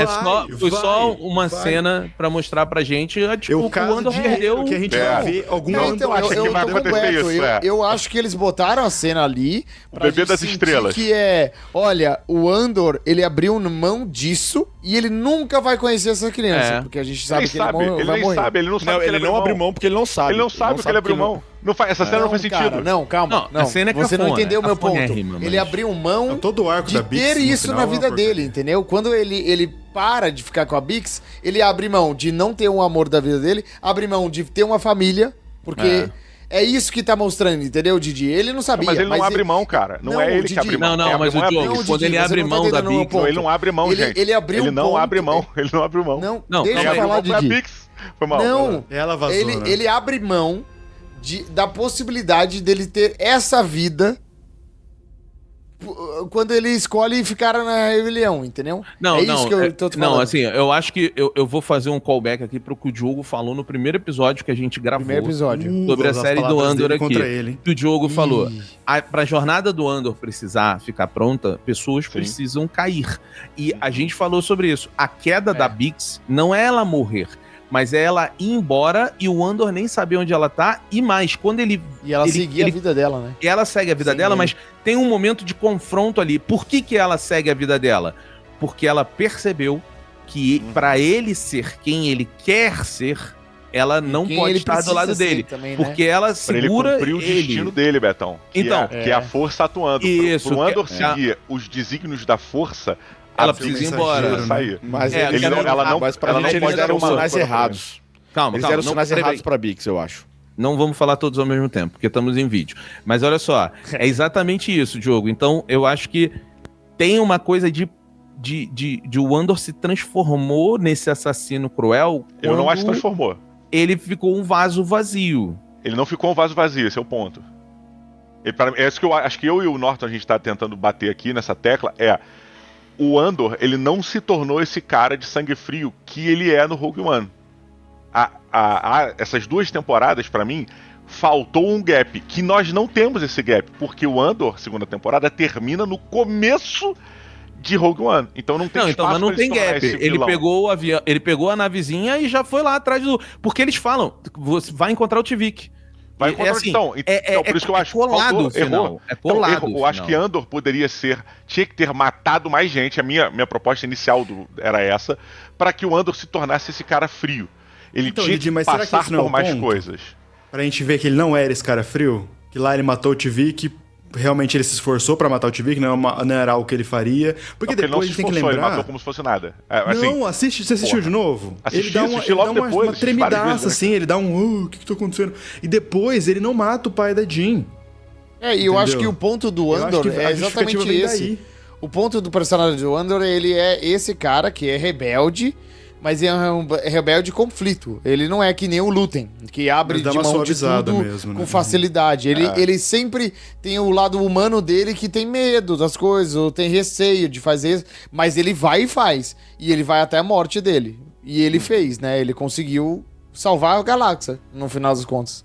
só- Jedi. foi só Vai, uma vai. cena pra mostrar pra gente, tipo, O que o caso Andor de perdeu... que a gente É. vai ver algum Não, Andor. então, acha que vai tô acontecer completo. isso, é. Eu acho que eles botaram a cena ali pra bebê gente das sentir estrelas. que olha, o Andor, ele abriu mão disso e ele nunca vai conhecer essa criança, É. porque a gente sabe Ele que sabe, ele ele vai nem morrer. sabe, ele não sabe Não, que ele não abriu mão porque ele não sabe. Ele não sabe que ele abriu mão. Não faz, essa cena não faz cara, sentido. não, calma. Não, a cena é você não cafona, entendeu o meu ponto. cafonérrima, mas- Ele abriu mão Todo o arco de da Bix, ter no isso final, na é uma vida porcaria. dele, entendeu? Quando ele para de ficar com a Bix, ele abre mão de não ter um amor da vida dele, abre mão de ter uma família, porque é isso que tá mostrando, entendeu, Didi? Ele não sabia. Mas ele não abre mão, cara. Não é ele que Didi, abre mão. Não, Quem abre mas o mão é a Diogo, Bix. Não, quando Didi, ele você abre não tá mão da entendendo o Bix... ponto. Não, ele não abre mão, Ele- gente. ele abriu Ele um não ponto- abre mão. Ele não abre mão. Não, deixa Quem eu abriu falar, mão foi a Didi. Bix. Foi mal. Não, Ela vazou, ele, né? ele abre mão da possibilidade dele ter essa vida quando ele escolhe ficar na rebelião, entendeu? Não, é não, isso que eu tô te falando. não, assim, eu acho que eu vou fazer um callback aqui pro que o Diogo falou no primeiro episódio que a gente gravou. Primeiro episódio. Sobre a Vou usar as série do palavras Andor dele aqui. contra ele, hein? Que o Diogo falou. Ih. Pra jornada do Andor precisar ficar pronta, pessoas Sim. precisam cair. E a gente falou sobre isso. A queda da Bix não é ela morrer, mas é ela ir embora e o Andor nem saber onde ela tá. E mais, quando ele E ela seguia ele- a vida dela, né? ela segue a vida Sim, dela, ele- mas tem um momento de confronto ali. Por que ela segue a vida dela? Porque ela percebeu que pra ele ser quem ele quer ser, ela não Quem pode ele estar do precisa lado ser dele. também, né? Porque ela Pra ele segura cumprir o destino dele, Betão. Então, que é a força atuando. Isso, Pro Andor que- seguir os desígnios da força, Ela a precisa ir Bix embora, precisa né? sair. Mas É, eles ele não- ela não- mas pra ela gente não eles pode deram ser os uma sinais coisa errados. Calma, Eles calma. deram os não, sinais peraí. errados pra Bix, eu acho. Não vamos falar todos ao mesmo tempo, porque estamos em vídeo. Mas olha só, é exatamente isso, Diogo. Então, eu acho que tem uma coisa de o Andor se transformou nesse assassino cruel. Eu não quando acho que transformou. ele ficou um vaso vazio. Ele não ficou um vaso vazio, esse é o ponto. É isso que eu acho que eu e o Norton a gente tá tentando bater aqui nessa tecla, o Andor, ele não se tornou esse cara de sangue frio que ele é no Rogue One. Essas duas temporadas, pra mim, faltou um gap, que nós não temos esse gap, porque o Andor, segunda temporada, termina no começo de Rogue One. Então não tem Não, então, mas não pra tem se tornar gap. esse Ele vilão. pegou o avião, ele pegou a navezinha e já foi lá atrás do. Porque eles falam, você vai encontrar o Tivik. Vai E, encontrar assim, então, por isso que eu acho que colado faltou, o final. errou. É colado Então, o eu acho final. que Andor tinha que ter matado mais gente. A minha proposta inicial era essa, para que o Andor se tornasse esse cara frio. Ele Então, tinha Didi, que mas será que passar isso não é por o mais ponto? coisas. Pra gente ver que ele não era esse cara frio, que lá ele matou o Tivik, realmente ele se esforçou pra matar o Tivik, não era algo que ele faria. Porque Não, ele não depois a se gente tem que esforçou, ele lembrar... matou como se fosse nada. Assim, Não, assiste, você assistiu porra. de novo? Assisti, ele dá uma, assisti ele logo dá uma, depois, uma assisti várias tremidaça, vezes, né? assim, ele dá o que tá acontecendo? E depois ele não mata o pai da Jean. E eu Entendeu? acho que o ponto do Eu acho Andor que é a justificativa exatamente vem esse. daí. O ponto do personagem do Andor, ele é esse cara que é rebelde, mas é um rebelde conflito. Ele não é que nem o Lutem, que abre Mas dá de uma mão de suavizada tudo mesmo, né? com facilidade. Ele sempre tem o lado humano dele que tem medo das coisas, ou tem receio de fazer isso, mas ele vai e faz. E ele vai até a morte dele. E ele fez, né? Ele conseguiu salvar a galáxia, no final das contas.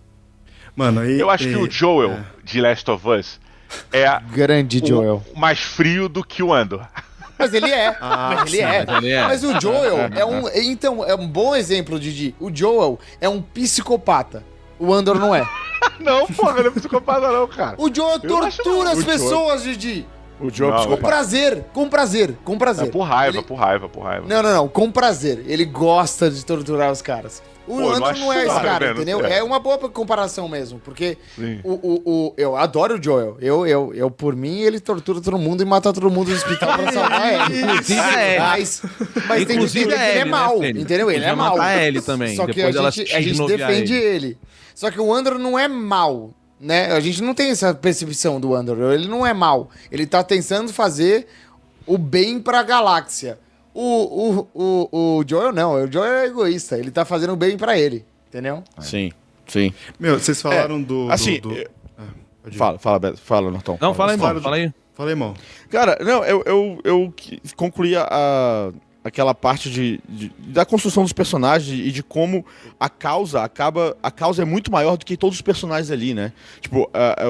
Mano, eu acho que o Joel, de Last of Us, é Grande Joel. o mais frio do que o Andor. Mas ele é. Mas ele é. mas ele é. Mas o Joel é um. Então, é um bom exemplo, Didi. O Joel é um psicopata. O Andor não é. Não, porra, não é psicopata não, cara. O Joel Eu acho tortura não. as O Joel- pessoas, Didi. O Joe Não, é Com psicopata. prazer. Com prazer. Com prazer. É por raiva, Ele- por raiva, por raiva. Não. Com prazer. Ele gosta de torturar os caras. O Pô, eu não Andor acho não é esse nada, cara, velho, entendeu? é. É uma boa comparação mesmo, porque Sim. eu adoro o Joel. Eu, por mim, ele tortura todo mundo e mata todo mundo no hospital pra salvar ele. Inclusive a Ellie. Mas tem que Inclusive entender a que ele é Ellie, mal, né, Fênix? entendeu? Ele Podia é mal. matar a Ellie também, Só que depois a ela gente, se a gente desnoviar defende ele. Só que o Andor não é mal, né? A gente não tem essa percepção do Andor. Ele não é mal. Ele tá tentando fazer o bem pra galáxia. O Joel não, o Joel é egoísta, ele tá fazendo bem pra ele, entendeu? Sim, sim. Meu, vocês falaram do... assim, pode ir. Fala, Beto. Fala, Norton. Não, fala aí, Fala irmão. Fala aí. Fala aí, irmão. Cara, não, eu concluí aquela parte da construção dos personagens e de como a causa é muito maior do que todos os personagens ali, né? Tipo,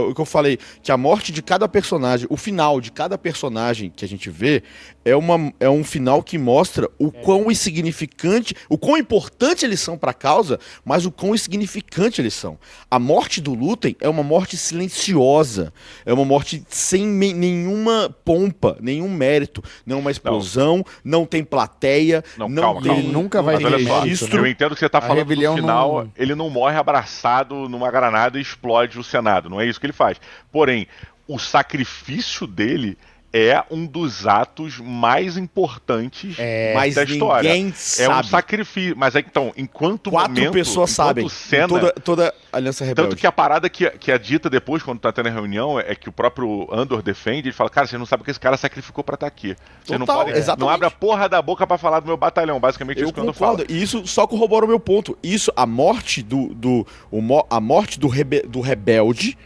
o que eu falei, que a morte de cada personagem, o final de cada personagem que a gente vê é um final que mostra o quão insignificante, o quão importante eles são pra causa, mas o quão insignificante eles são. A morte do Lúthien é uma morte silenciosa, é uma morte sem nenhuma pompa, nenhum mérito, não uma explosão, não tem plateia, Não, não calma, tem... calma. Ele nunca vai Mas ter olha só, registro, eu né? entendo que você tá A falando que rebelião no final não- ele não morre abraçado numa granada e explode o Senado. Não é isso que ele faz. Porém, o sacrifício dele é um dos atos mais importantes Mas da história. ninguém É um sabe. sacrifício. Mas é que, então, enquanto 4 momento, pessoas enquanto sabem. cena, Toda Aliança Rebelde. tanto que a parada que é dita depois, quando tá tendo a reunião, é que o próprio Andor defende, ele fala, cara, vocês não sabem o que esse cara sacrificou pra estar aqui. Vocês não Total, podem, não exatamente. abre a porra da boca pra falar do meu batalhão, basicamente Eu isso que o Andor fala. concordo, e isso só corrobora o meu ponto. Isso, a morte do rebelde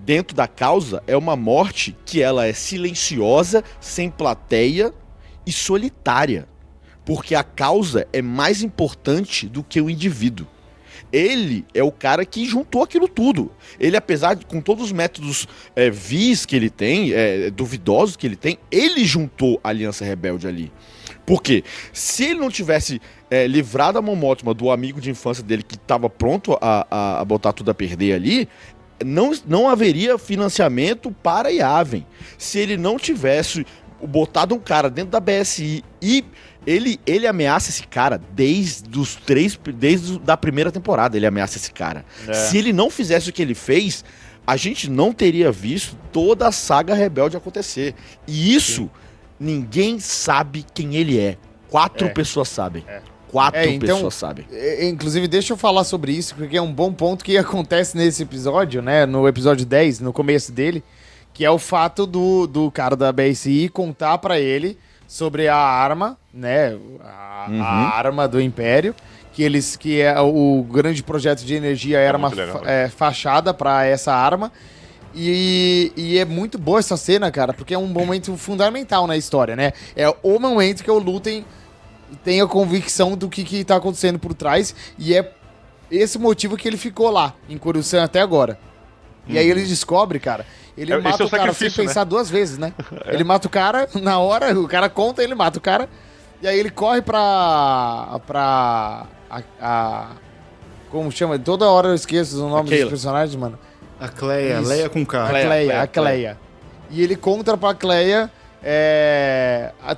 dentro da causa é uma morte que ela é silenciosa, sem plateia e solitária. Porque a causa é mais importante do que o indivíduo. Ele é o cara que juntou aquilo tudo. Ele, apesar de, com todos os métodos vis que ele tem, duvidosos que ele tem, ele juntou a Aliança Rebelde ali. Por quê? Se ele não tivesse livrado a Mon Mothma do amigo de infância dele que estava pronto a botar tudo a perder ali, não haveria financiamento para Yavin. Se ele não tivesse botado um cara dentro da BSI e ele ameaça esse cara desde da primeira temporada, ele ameaça esse cara. Se ele não fizesse o que ele fez, a gente não teria visto toda a saga Rebelde acontecer. E isso, ninguém sabe quem ele é. 4 pessoas sabem. 4 então, pessoas sabem. Inclusive, deixa eu falar sobre isso, porque é um bom ponto que acontece nesse episódio, né? No episódio 10, no começo dele, que é o fato do cara da BSI contar pra ele sobre a arma, né? A arma do Império, que é o grande projeto de energia era uma muito legal. fachada pra essa arma. E é muito boa essa cena, cara, porque é um momento fundamental na história, né? É o momento que o Lúthien tem a convicção do que tá acontecendo por trás, e é esse motivo que ele ficou lá, em Coruscant até agora. E aí ele descobre, cara, ele Esse mata é o o cara sem sacrifício, pensar 2 vezes, né? Ele mata o cara na hora, o cara conta, ele mata o cara, e aí ele corre como chama? Toda hora eu esqueço o nome dos personagens, mano. A Cleia, Isso. Leia com K. A Cleia. E ele conta pra Cleia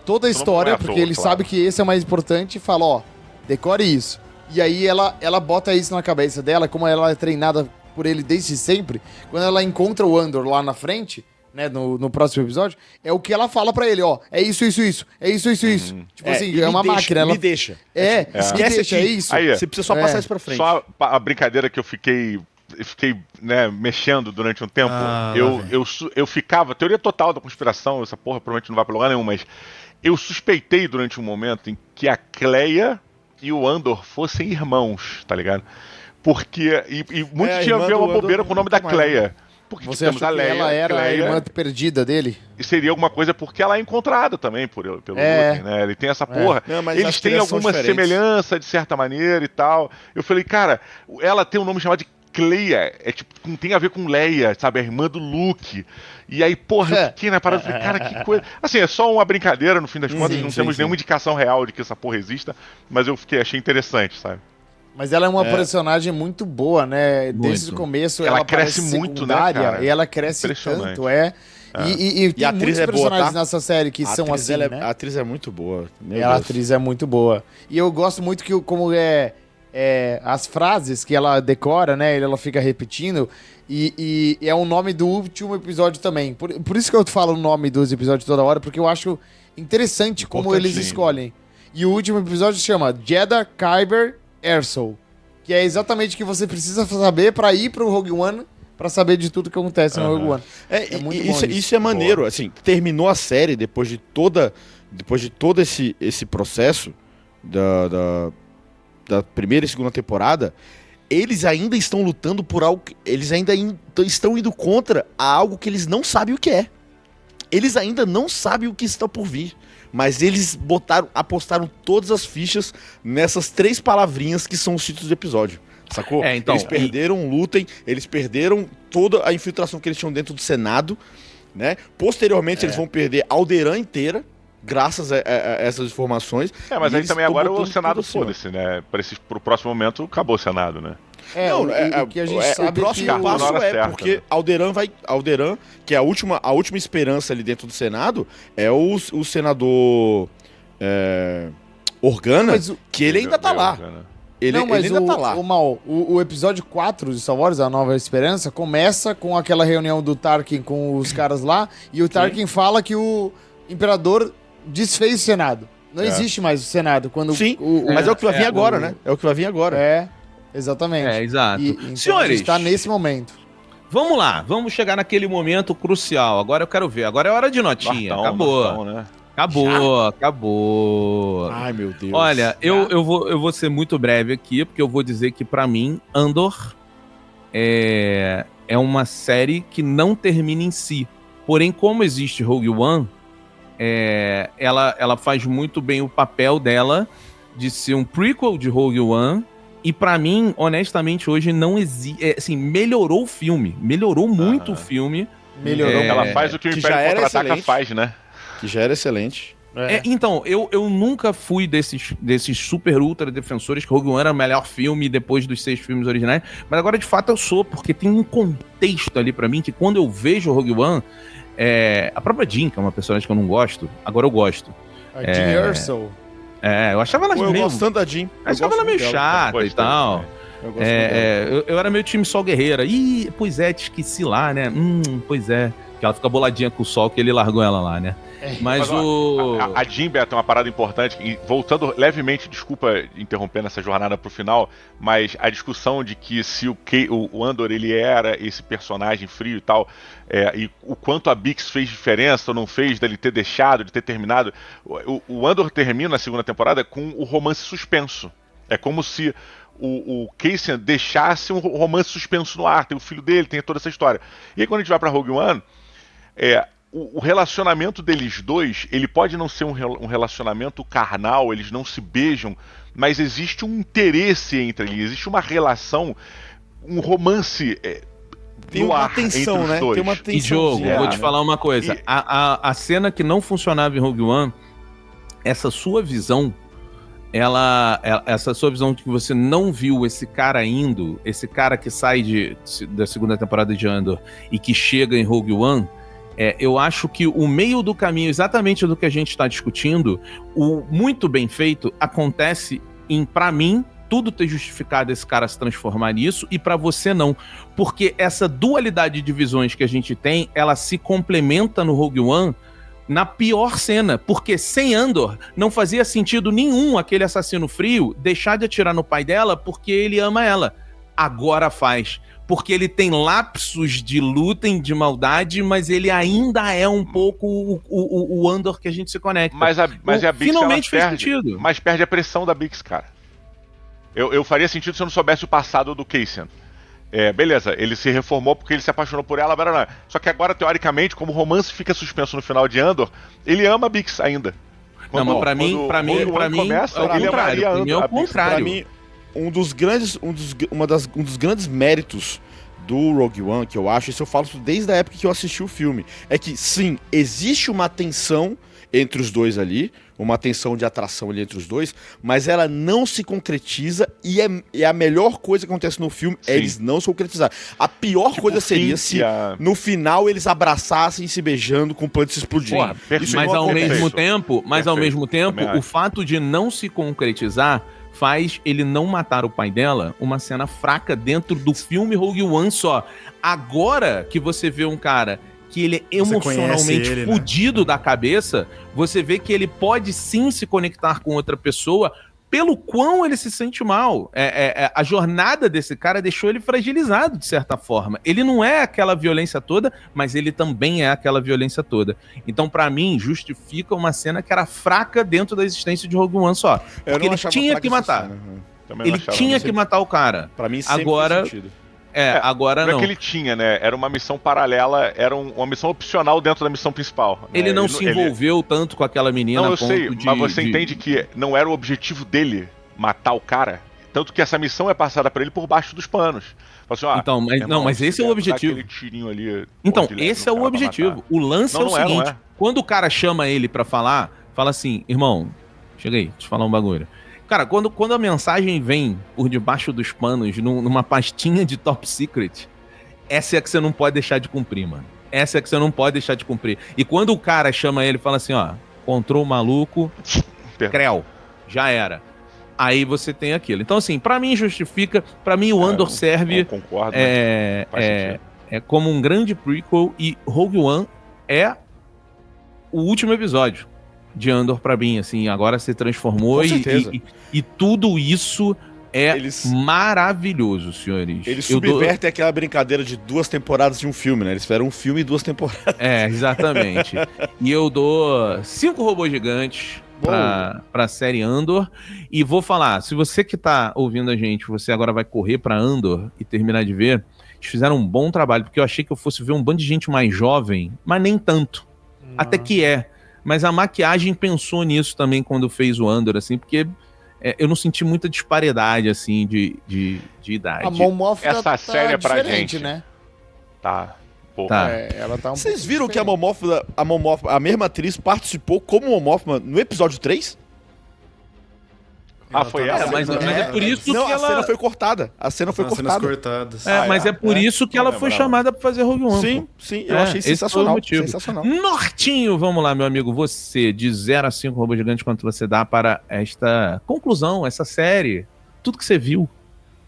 toda a história, não é à porque toa, ele claro. sabe que esse é o mais importante e fala, ó, decore isso. E aí ela bota isso na cabeça dela, como ela é treinada por ele desde sempre, quando ela encontra o Andor lá na frente, né, no próximo episódio, é o que ela fala pra ele, ó, é isso, é isso. Tipo assim, e é uma máquina. Me deixa. Esquece, Deixa, é isso. Aí, Você precisa só passar isso pra frente. Só a brincadeira que eu fiquei né, mexendo durante um tempo. Ah, Eu ficava, teoria total da conspiração, essa porra provavelmente não vai pra lugar nenhum, mas eu suspeitei durante um momento em que a Cleia e o Andor fossem irmãos, tá ligado? Porque, e muito tinha a irmã ver do uma bobeira Andor com o nome da nunca mais, Cleia. Porque Você temos achou a que Leia, ela era a Cleia, irmã perdida dele? e seria alguma coisa porque ela é encontrada também pelo Lúthien, né? Ele tem essa porra. Não, mas Eles as têm crias são alguma diferentes. semelhança de certa maneira e tal. Eu falei, cara, ela tem um nome chamado de Cleia, tipo, não tem a ver com Leia, sabe? A irmã do Luke. E aí, porra, eu fiquei na parada, falei, cara, que coisa. Assim, é só uma brincadeira, no fim das contas, não temos nenhuma indicação real de que essa porra exista, mas eu achei interessante, sabe? Mas ela é uma personagem muito boa, né? Desde o começo Ela ela cresce parece muito, né, secundária, cara? e ela cresce Impressionante. tanto, E tem a atriz muitos é boa, personagens tá? nessa série que A são atriz, assim, né? A atriz é muito boa. Meu A Deus. atriz é muito boa. E eu gosto muito que como as frases que ela decora, né? Ela fica repetindo. E é o nome do último episódio também. Por isso que eu falo o nome dos episódios toda hora, porque eu acho interessante como eles escolhem. E o último episódio se chama Jedha Kyber Erso, que é exatamente o que você precisa saber pra ir pro Rogue One, pra saber de tudo que acontece no Rogue One. É muito bom isso é maneiro, assim, terminou a série depois de toda depois de todo esse processo da primeira e segunda temporada, eles ainda estão lutando por algo, eles ainda estão indo contra algo que eles não sabem o que é. Eles ainda não sabem o que está por vir, mas eles apostaram todas as fichas nessas 3 palavrinhas que são os títulos do episódio, sacou? Então, eles perderam lutem, eles perderam toda a infiltração que eles tinham dentro do Senado, né? Posteriormente eles vão perder Alderaan inteira, graças a essas informações. Mas aí também agora o Senado tudo foda-se, né? Pro próximo momento acabou o Senado, né? O que a gente sabe o próximo é que passo na hora é certa, porque né? Alderaan, que é a última esperança ali dentro do Senado, é o senador Organa, que ele ainda tá lá. Ele ainda tá lá. O episódio 4 de Star Wars, A Nova Esperança, começa com aquela reunião do Tarkin com os caras lá, e o Tarkin fala que o Imperador desfez o Senado. Não existe mais o Senado. Sim, mas é o que vai vir agora, né? É o que vai vir agora. Exatamente. Exato. Então Senhores, a gente tá nesse momento. vamos lá, vamos chegar naquele momento crucial. Agora eu quero ver, agora é hora de notinha. Acabou. Né? Acabou. Ai, meu Deus. Olha, eu vou ser muito breve aqui, porque eu vou dizer que pra mim, Andor é uma série que não termina em si. Porém, como existe Rogue One, ela faz muito bem o papel dela de ser um prequel de Rogue One. E pra mim, honestamente, hoje não existe... assim, melhorou o filme. Melhorou muito o filme. Melhorou. Ela faz o que o que já Império era Contra-Ataca excelente. faz, né? Que já era excelente. Então, eu nunca fui desses super ultra defensores que Rogue One era o melhor filme depois dos 6 filmes originais, mas agora de fato eu sou, porque tem um contexto ali pra mim que quando eu vejo Rogue One, a própria Jean, que é uma personagem que eu não gosto, agora eu gosto. A Jean Erso. Eu achava ela Eu meio... gosto tanto da Jean. Eu achava ela meio chata e tal. Eu gosto muito dela. Eu era meio time Sol Guerreira. Ih, pois é, te esqueci lá, né? Pois é. Que ela fica boladinha com o Sol, que ele largou ela lá, né? Mas o... A Jean, Beto, é uma parada importante. E voltando levemente, desculpa interrompendo essa jornada pro final, mas a discussão de que se o Andor ele era esse personagem frio e tal, e o quanto a Bix fez diferença ou não fez dele ter deixado, de ter terminado. O Andor termina na segunda temporada com o romance suspenso. É como se o Cassian deixasse um romance suspenso no ar. Tem o filho dele, tem toda essa história. E aí quando a gente vai pra Rogue One, o relacionamento deles dois, ele pode não ser um relacionamento carnal, eles não se beijam, mas existe um interesse entre eles, existe uma relação, um romance Tem uma tensão, né? dois. Tem uma E tensão. Diogo, vou te falar uma coisa. A cena que não funcionava em Rogue One, essa sua visão, essa sua visão de que você não viu esse cara indo, esse cara que sai da segunda temporada de Andor e que chega em Rogue One, eu acho que o meio do caminho, exatamente do que a gente está discutindo, o muito bem feito, acontece em, pra mim, tudo ter justificado esse cara se transformar nisso e pra você não. Porque essa dualidade de visões que a gente tem, ela se complementa no Rogue One na pior cena, porque sem Andor não fazia sentido nenhum aquele assassino frio deixar de atirar no pai dela porque ele ama ela. Agora faz. Porque ele tem lapsos de luta e de maldade, mas ele ainda é um pouco o Andor que a gente se conecta. Mas a Bix, finalmente ela fez perde, sentido. mas perde a pressão da Bix, cara. Eu faria sentido se eu não soubesse o passado do Cassian. Beleza, ele se reformou porque ele se apaixonou por ela, blá, blá, blá. Só que agora, teoricamente, como o romance fica suspenso no final de Andor, ele ama a Bix ainda. Não, mas pra mim, começa, é o contrário. Pra mim é o contrário. Pra mim, um dos grandes méritos do Rogue One, que eu acho, isso eu falo desde a época que eu assisti o filme, é que, sim, existe uma tensão entre os dois ali, uma tensão de atração ali entre os dois, mas ela não se concretiza e a melhor coisa que acontece no filme é eles não se concretizar. A pior coisa seria se no final eles abraçassem se beijando com o plano se explodir. Mas ao mesmo tempo, o fato de não se concretizar faz ele não matar o pai dela uma cena fraca dentro do filme Rogue One só. Agora que você vê um cara que ele é emocionalmente fudido da cabeça, você vê que ele pode sim se conectar com outra pessoa pelo quão ele se sente mal. A jornada desse cara deixou ele fragilizado, de certa forma. Ele não é aquela violência toda, mas ele também é aquela violência toda. Então, pra mim, justifica uma cena que era fraca dentro da existência de Rogue One só. Porque ele tinha que matar. Ele tinha que matar o cara. Pra mim, sempre agora, fez sentido. Agora não. Não é que ele tinha, né? Era uma missão paralela, era uma missão opcional dentro da missão principal. Né? Ele não se envolveu tanto com aquela menina. Não, eu sei, mas você entende que não era o objetivo dele matar o cara? Tanto que essa missão é passada pra ele por baixo dos panos. Assim, então, mas esse é o objetivo. Ali, então, esse é o objetivo. O lance é o seguinte: quando o cara chama ele pra falar, fala assim, irmão, chega aí, deixa eu te falar um bagulho. Cara, quando a mensagem vem por debaixo dos panos, numa pastinha de top secret, essa é que você não pode deixar de cumprir, mano. Essa é que você não pode deixar de cumprir. E quando o cara chama ele e fala assim, ó, encontrou o maluco, creu, já era. Aí você tem aquilo. Então, assim, pra mim justifica, pra mim o Andor serve concordo, como um grande prequel, e Rogue One é o último episódio de Andor pra mim, assim, agora se transformou e tudo isso é maravilhoso, senhores. Eles subvertem aquela brincadeira de 2 temporadas de um filme, né? Eles fizeram um filme e 2 temporadas. Exatamente. E eu dou 5 robôs gigantes pra série Andor, e vou falar, se você que tá ouvindo a gente, você agora vai correr pra Andor e terminar de ver, eles fizeram um bom trabalho, porque eu achei que eu fosse ver um bando de gente mais jovem, mas nem tanto. Até que mas a maquiagem pensou nisso também quando fez o Andor, assim, porque eu não senti muita disparidade, assim, de idade. A Mon Mothma essa série é pra gente, né? Tá. Ela tá Vocês viram que a Mon Mothma, a mesma atriz, participou como Mon Mothma no episódio 3? Foi ela? Mas é por isso que a cena foi cortada. A cena foi cortada. Cortadas. Mas é por isso que ela foi chamada pra fazer Rogue One. Sim, eu achei sensacional. Sensacional. Nortinho, vamos lá, meu amigo. Você, de 0 a 5 robôs gigantes, quanto você dá para esta conclusão, essa série? Tudo que você viu.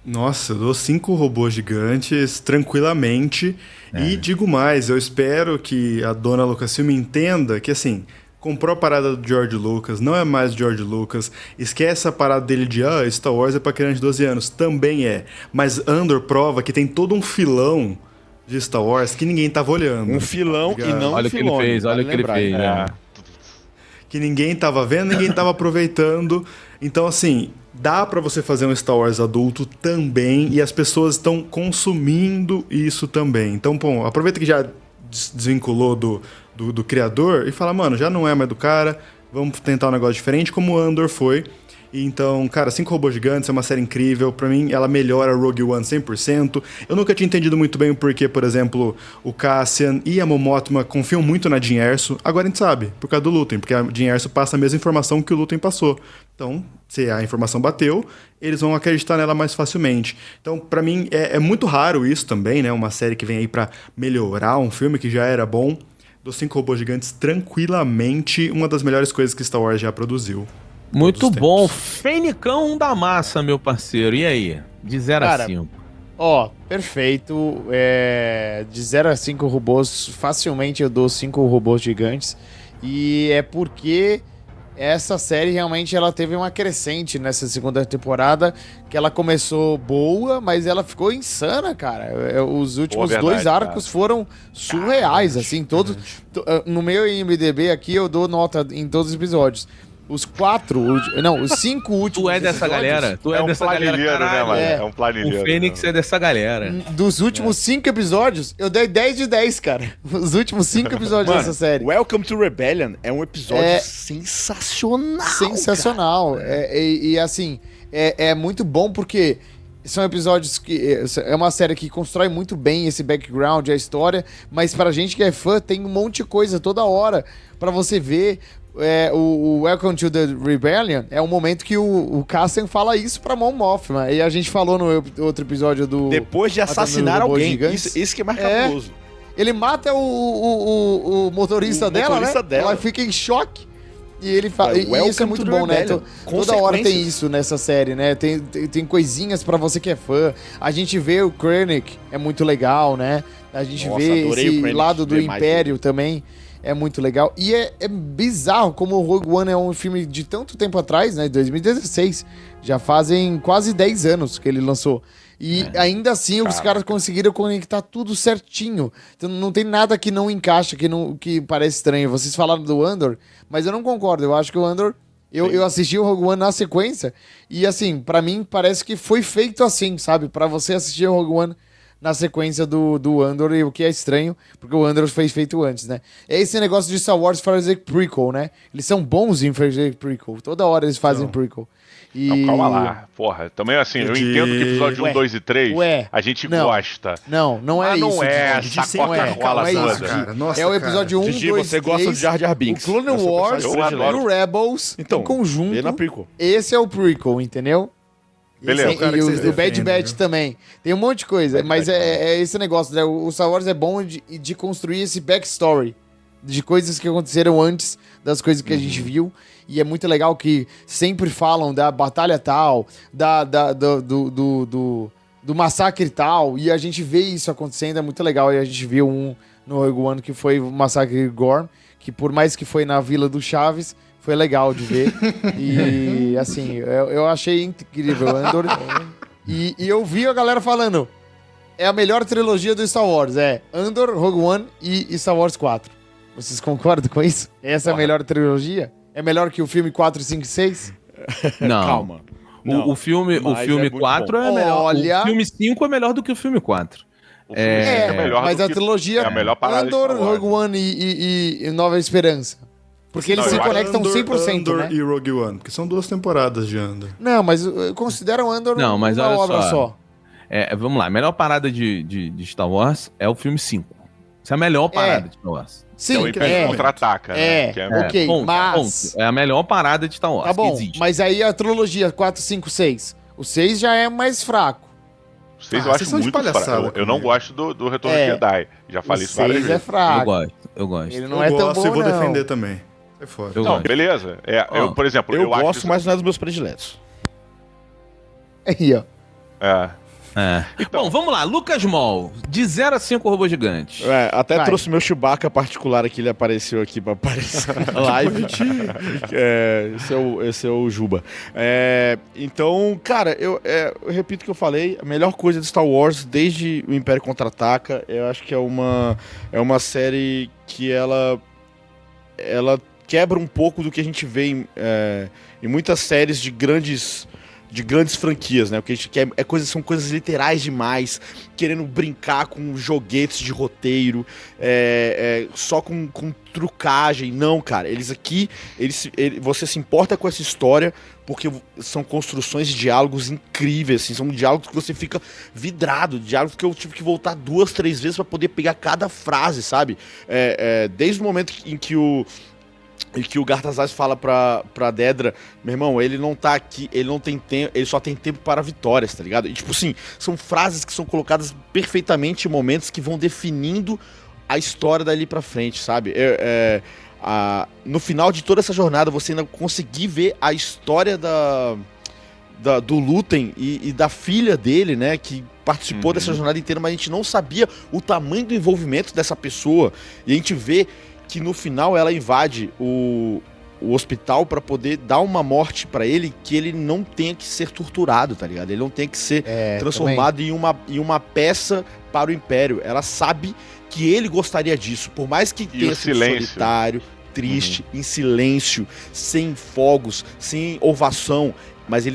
Nossa, eu dou 5 robôs gigantes tranquilamente. E digo mais, eu espero que a dona Lucasfilm entenda que, assim, comprou a parada do George Lucas, não é mais George Lucas, esquece a parada dele de Star Wars é pra criança de 12 anos, também é. Mas Andor prova que tem todo um filão de Star Wars que ninguém tava olhando. Um filão e não olha um filone. Olha o que ele fez. Que ninguém tava vendo, ninguém tava aproveitando. Então, assim, dá pra você fazer um Star Wars adulto também, e as pessoas estão consumindo isso também. Então, bom, aproveita que já desvinculou do criador e fala, mano, já não é mais do cara, vamos tentar um negócio diferente, como o Andor foi. E então, cara, 5 Robôs Gigantes é uma série incrível. Pra mim, ela melhora Rogue One 100%. Eu nunca tinha entendido muito bem o porquê, por exemplo, o Cassian e a Mon Mothma confiam muito na Jyn Erso. Agora a gente sabe, por causa do Luthen, porque a Jyn Erso passa a mesma informação que o Luthen passou. Então, se a informação bateu, eles vão acreditar nela mais facilmente. Então, pra mim, é muito raro isso também, né? Uma série que vem aí pra melhorar um filme que já era bom. Dos 5 Robôs Gigantes, tranquilamente, uma das melhores coisas que Star Wars já produziu. Muito bom. Fenicão da massa, meu parceiro. E aí? De 0 a 5. Ó, perfeito. De 0 a 5 robôs, facilmente eu dou 5 robôs gigantes. E é porque essa série realmente ela teve uma crescente nessa segunda temporada, que ela começou boa, mas ela ficou insana, cara. Os últimos 2 arcos foram surreais, assim, todos. No meu IMDb aqui eu dou nota em todos os episódios. Os 5 últimos. Tu é dessa galera? Tu é dessa galera, né, mano? É um planilheiro. O Fênix é dessa galera. Dos últimos 5 episódios, eu dei 10 de 10, cara. Os últimos 5 episódios dessa série. Welcome to Rebellion é um episódio sensacional. Sensacional. E assim, é muito bom porque são episódios que... É uma série que constrói muito bem esse background, a história, mas pra gente que é fã, tem um monte de coisa toda hora pra você ver. O Welcome to the Rebellion é o momento que o Cassian fala isso pra Mon Mothma. E a gente falou no outro episódio do... Depois de assassinar alguém. Isso que é mais cabuloso. Ele mata o motorista dela, motorista né? dela. Ela fica em choque. E ele fala... E isso é muito bom, né? Toda hora tem isso nessa série, né? Tem coisinhas pra você que é fã. A gente vê o Krennic, é muito legal, né? A gente vê esse lado do Império também. é muito legal. E é bizarro como o Rogue One é um filme de tanto tempo atrás, né? 2016. Já fazem quase 10 anos que ele lançou. E ainda assim os caras conseguiram conectar tudo certinho. Então não tem nada que não encaixa, que parece estranho. Vocês falaram do Andor, mas eu não concordo. Eu acho que o Andor... Eu assisti o Rogue One na sequência e, assim, pra mim parece que foi feito assim, sabe? Pra você assistir o Rogue One na sequência do Andor, e o que é estranho, porque o Andor foi feito antes, né? É esse negócio de Star Wars fazer prequel, né? Eles são bons em fazer prequel. Toda hora eles fazem prequel. E... Não, calma lá. Porra, também assim, eu entendo que episódio 1, 2 e 3 a gente gosta. Não é isso. Não é Didi. essa Coca-Cola toda. Cara. Nossa, é o episódio 1, Didi, 2 você 3, gosta de Jar Jar Binks. o Clone Wars, o Rebels, então, em conjunto. na prequel. Esse é o prequel, entendeu? Beleza. E o Bad Batch também. Tem um monte de coisa, mas é esse negócio, né? O Star Wars é bom de construir esse backstory de coisas que aconteceram antes das coisas que a gente viu. E é muito legal que sempre falam da batalha tal, do massacre tal, e a gente vê isso acontecendo, é muito legal. E a gente viu um no Rogue One que foi o massacre Gorm, que por mais que foi na Vila do Chaves, foi legal de ver. E assim, eu achei incrível, Andor. E eu vi a galera falando, é a melhor trilogia do Star Wars, Andor, Rogue One e Star Wars 4. Vocês concordam com isso? Essa é a melhor trilogia? É melhor que o filme 4, 5 e 6? Não. Calma. O filme 4 é melhor. Olha... O filme 5 é melhor do que o filme 4. O filme é melhor mas do a que- trilogia é a melhor parada de Andor, Star Wars. Rogue One e Nova Esperança. Porque eles Não, se eu acho conectam 100%, Andor né? e Rogue One, porque são 2 temporadas de Andor. Não, mas consideram Andor Não, mas uma olha obra só. Vamos lá, a melhor parada de Star Wars é o filme 5. Essa é a melhor parada de Star Wars. É o Sim, Império Contra-Ataca, né? Que ok, Ponto, mas... ponto. É a melhor parada de Star Wars Tá bom, que existe. mas aí a trilogia 4, 5, 6. O 6 já é mais fraco. Vocês Ah, eu vocês acho são de muito palhaçada fraco. Eu não comigo. gosto do Retorno de Jedi. Já falei O isso várias 6 é vezes. fraco. Eu gosto. Ele não Eu é tão gosto bom, e vou não. defender também. É foda. Eu Não, gosto. beleza. Eu, por exemplo, Eu acho gosto, isso- mas não é dos meus prediletos. Aí, ó. É. Bom, vamos lá. Lucas Mol, de 0 a 5 robôs gigantes. Até Vai. trouxe meu Chewbacca particular aqui, ele apareceu aqui pra aparecer na live. Esse é o Juba. Então, cara, eu repito o que eu falei, a melhor coisa de Star Wars desde o Império Contra-Ataca, eu acho que é uma série que ela quebra um pouco do que a gente vê em muitas séries de grandes franquias, né? O que a gente quer são coisas literais demais, querendo brincar com joguetes de roteiro, só com trucagem. Não, cara, você se importa com essa história porque são construções de diálogos incríveis, assim, são diálogos que você fica vidrado, diálogos que eu tive que voltar 2, 3 vezes pra poder pegar cada frase, sabe? Desde o momento em que o Gartazaz fala pra Dedra, meu irmão, ele não tá aqui, ele não tem tempo, ele só tem tempo para vitórias, tá ligado? E tipo assim, são frases que são colocadas perfeitamente em momentos que vão definindo a história dali pra frente, sabe? No final de toda essa jornada, você ainda conseguir ver a história do Luthen e da filha dele, né, que participou dessa jornada inteira, mas a gente não sabia o tamanho do envolvimento dessa pessoa, e a gente vê que no final ela invade o hospital pra poder dar uma morte pra ele, que ele não tenha que ser torturado, tá ligado? Ele não tem que ser transformado em uma peça para o Império. Ela sabe que ele gostaria disso, por mais que tenha sido solitário, triste, em silêncio, sem fogos, sem ovação, mas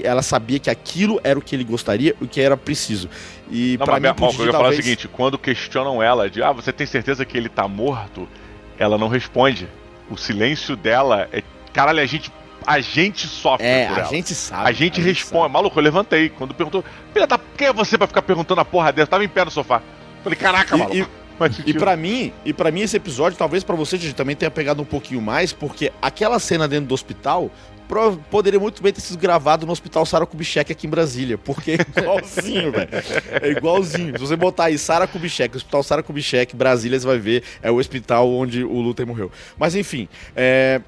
ela sabia que aquilo era o que ele gostaria, o que era preciso. E Não, pra mim, mas eu ia falar o seguinte, quando questionam ela de, você tem certeza que ele tá morto? Ela não responde. O silêncio dela é, caralho, a gente sofre por ela. A gente sabe. A gente responde. Maluco, eu levantei. Quando perguntou, filha da... Quem é você pra ficar perguntando a porra dela? Eu tava em pé no sofá. Falei, caraca, maluco. E pra mim esse episódio, talvez pra você, Gigi, também tenha pegado um pouquinho mais, porque aquela cena dentro do hospital poderia muito bem ter sido gravado no Hospital Sarah Kubitschek aqui em Brasília, porque é igualzinho, velho. É igualzinho. Se você botar aí Sarah Kubitschek, Hospital Sarah Kubitschek, Brasília, você vai ver, é o hospital onde o Luther morreu. Mas enfim, é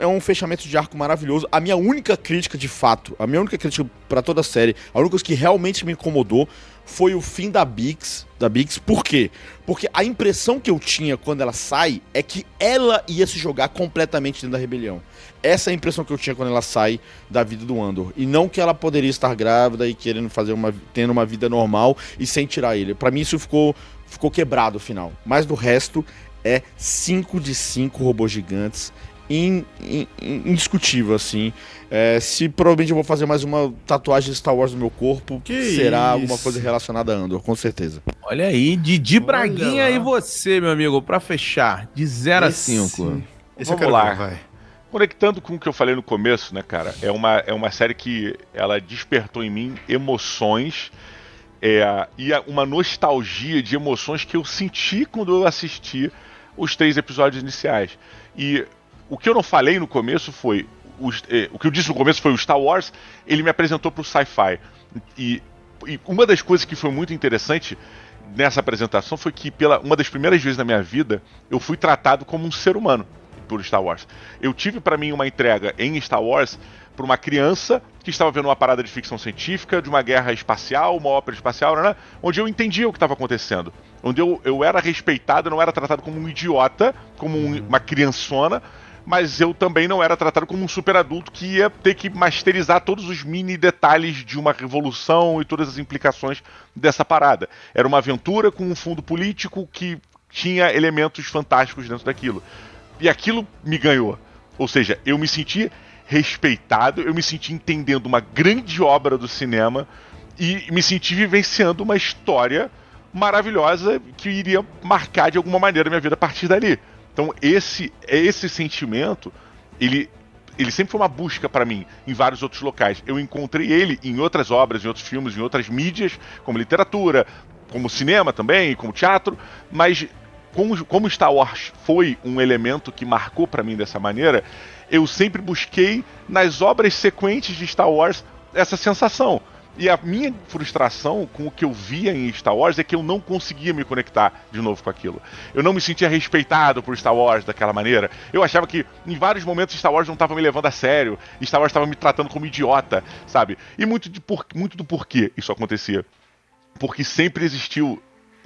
um fechamento de arco maravilhoso. A minha única crítica, de fato, pra toda a série, a única coisa que realmente me incomodou foi o fim da Bix. Por quê? Porque a impressão que eu tinha quando ela sai é que ela ia se jogar completamente dentro da rebelião. Essa é a impressão que eu tinha quando ela sai da vida do Andor. E não que ela poderia estar grávida e querendo tendo uma vida normal e sem tirar ele. Pra mim isso ficou quebrado o final. Mas do resto é 5 de 5 robôs gigantes. Indiscutível, assim. Se provavelmente eu vou fazer mais uma tatuagem de Star Wars no meu corpo, será alguma coisa relacionada a Andor, com certeza. Olha aí, Didi Olha Braguinha lá. e você, meu amigo, pra fechar, de 0 a 5. Esse eu Vamos quero lá. ver, vai. Conectando com o que eu falei no começo, né, cara? É uma série que ela despertou em mim emoções e uma nostalgia de emoções que eu senti quando eu assisti os 3 episódios iniciais. E o que eu não falei no começo foi... o que eu disse no começo foi o Star Wars, ele me apresentou pro sci-fi. E uma das coisas que foi muito interessante nessa apresentação foi que, uma das primeiras vezes na minha vida, eu fui tratado como um ser humano por Star Wars. Eu tive pra mim uma entrega em Star Wars por uma criança que estava vendo uma parada de ficção científica, de uma guerra espacial, uma ópera espacial, né, onde eu entendia o que estava acontecendo. Onde eu era respeitado, não era tratado como um idiota, como uma criançona, mas eu também não era tratado como um super adulto que ia ter que masterizar todos os mini detalhes de uma revolução e todas as implicações dessa parada. Era uma aventura com um fundo político que tinha elementos fantásticos dentro daquilo. E aquilo me ganhou. Ou seja, eu me senti respeitado, eu me senti entendendo uma grande obra do cinema e me senti vivenciando uma história maravilhosa que iria marcar de alguma maneira a minha vida a partir dali. Então esse sentimento, ele sempre foi uma busca para mim em vários outros locais. Eu encontrei ele em outras obras, em outros filmes, em outras mídias, como literatura, como cinema também, como teatro, mas como Star Wars foi um elemento que marcou para mim dessa maneira, eu sempre busquei nas obras sequentes de Star Wars essa sensação. E a minha frustração com o que eu via em Star Wars é que eu não conseguia me conectar de novo com aquilo. Eu não me sentia respeitado por Star Wars daquela maneira. Eu achava que em vários momentos Star Wars não estava me levando a sério, Star Wars estava me tratando como idiota, sabe? E muito do porquê isso acontecia. Porque sempre existiu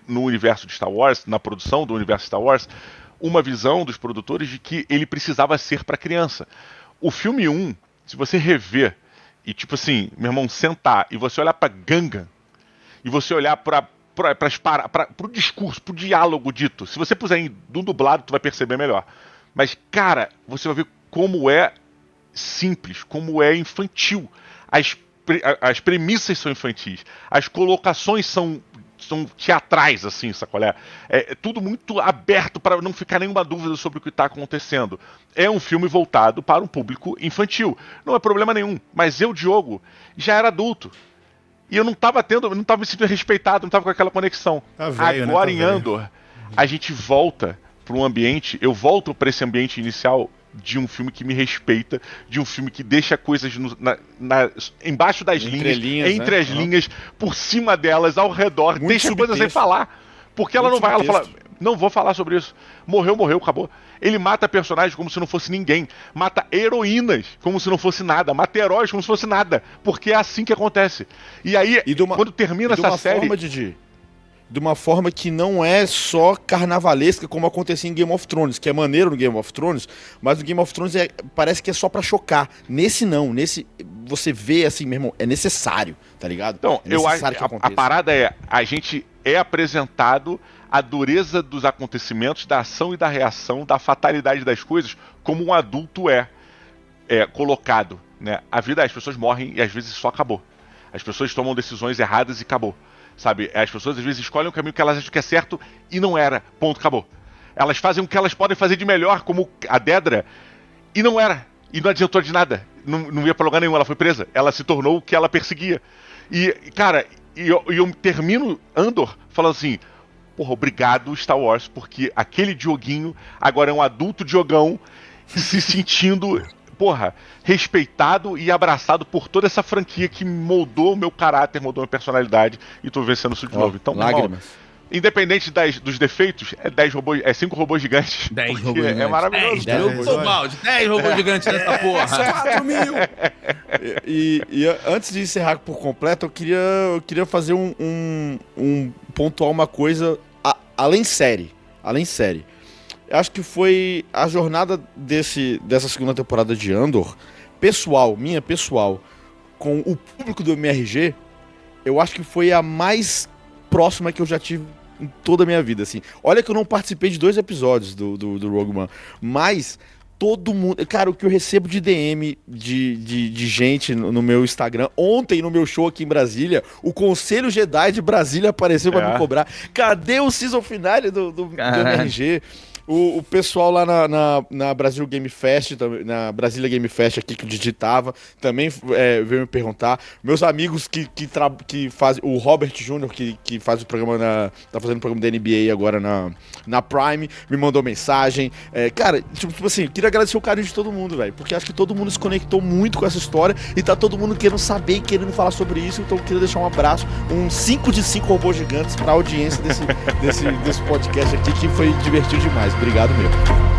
no universo de Star Wars, na produção do universo Star Wars, uma visão dos produtores de que ele precisava ser para criança. O filme 1, se você rever e tipo assim, meu irmão, sentar e você olhar pra Gungan e você olhar pro discurso, pro diálogo dito, se você puser em dublado, tu vai perceber melhor. Mas, cara, você vai ver como é simples, como é infantil. As premissas são infantis, as colocações são teatrais, assim, sacolé? É tudo muito aberto para não ficar nenhuma dúvida sobre o que está acontecendo. É um filme voltado para um público infantil. Não é problema nenhum. Mas eu, Diogo, já era adulto. E eu não estava me sentindo respeitado, não estava com aquela conexão. Tá velho, Agora, né? Tá em velho. Andor, a gente volta para um ambiente, eu volto para esse ambiente inicial de um filme que me respeita, de um filme que deixa coisas embaixo das linhas, entre as linhas, por cima delas, ao redor, Muito deixa coisas sem subtexto. falar. Porque ela Muito não vai, ela fala, subtexto. não vou falar sobre isso. Morreu, acabou. Ele mata personagens como se não fosse ninguém. Mata heroínas como se não fosse nada. Mata heróis como se fosse nada. Porque é assim que acontece. E aí, quando termina essa série... De uma forma que não é só carnavalesca como acontecia em Game of Thrones, que é maneiro no Game of Thrones, mas no Game of Thrones parece que é só pra chocar. Nesse não, você vê assim, meu irmão, é necessário, tá ligado? Então, é eu acho necessário que a aconteça. parada a gente é apresentado a dureza dos acontecimentos, da ação e da reação, da fatalidade das coisas, como um adulto é colocado, né? A vida, as pessoas morrem e às vezes só acabou. As pessoas tomam decisões erradas e acabou. Sabe, as pessoas às vezes escolhem um caminho que elas acham que é certo e não era, ponto, acabou. Elas fazem o que elas podem fazer de melhor, como a Dedra, e não era, e não adiantou de nada, não ia pra lugar nenhum, ela foi presa, ela se tornou o que ela perseguia. E, cara, eu termino Andor falando assim, porra, obrigado Star Wars, porque aquele Dioguinho agora é um adulto Diogão se sentindo... porra, respeitado e abraçado por toda essa franquia que moldou o meu caráter, moldou a minha personalidade e tô vencendo isso de novo. Então, lágrimas. Independente dos defeitos, é 5 robôs gigantes. 10 porque robôs gigantes. É maravilhoso. 10 robôs gigantes nessa porra. 4 mil! E antes de encerrar por completo, eu queria fazer pontuar uma coisa além série. Eu acho que foi a jornada dessa segunda temporada de Andor, minha pessoal, com o público do MRG, eu acho que foi a mais próxima que eu já tive em toda a minha vida, assim. Olha que eu não participei de 2 episódios do Rogue One, mas todo mundo... Cara, o que eu recebo de DM de gente no meu Instagram, ontem no meu show aqui em Brasília, o Conselho Jedi de Brasília apareceu pra me cobrar. Cadê o season finale do MRG? O pessoal lá na Brasil Game Fest, na Brasília Game Fest aqui que o Didi tava, também veio me perguntar. Meus amigos que fazem, o Robert Jr., que faz o programa tá fazendo o programa da NBA agora na Prime, me mandou mensagem. Cara, tipo assim, queria agradecer o carinho de todo mundo, velho, porque acho que todo mundo se conectou muito com essa história e tá todo mundo querendo saber e querendo falar sobre isso, então eu queria deixar um abraço, 5 de 5 robôs gigantes pra audiência desse podcast aqui, que foi divertido demais. Obrigado mesmo.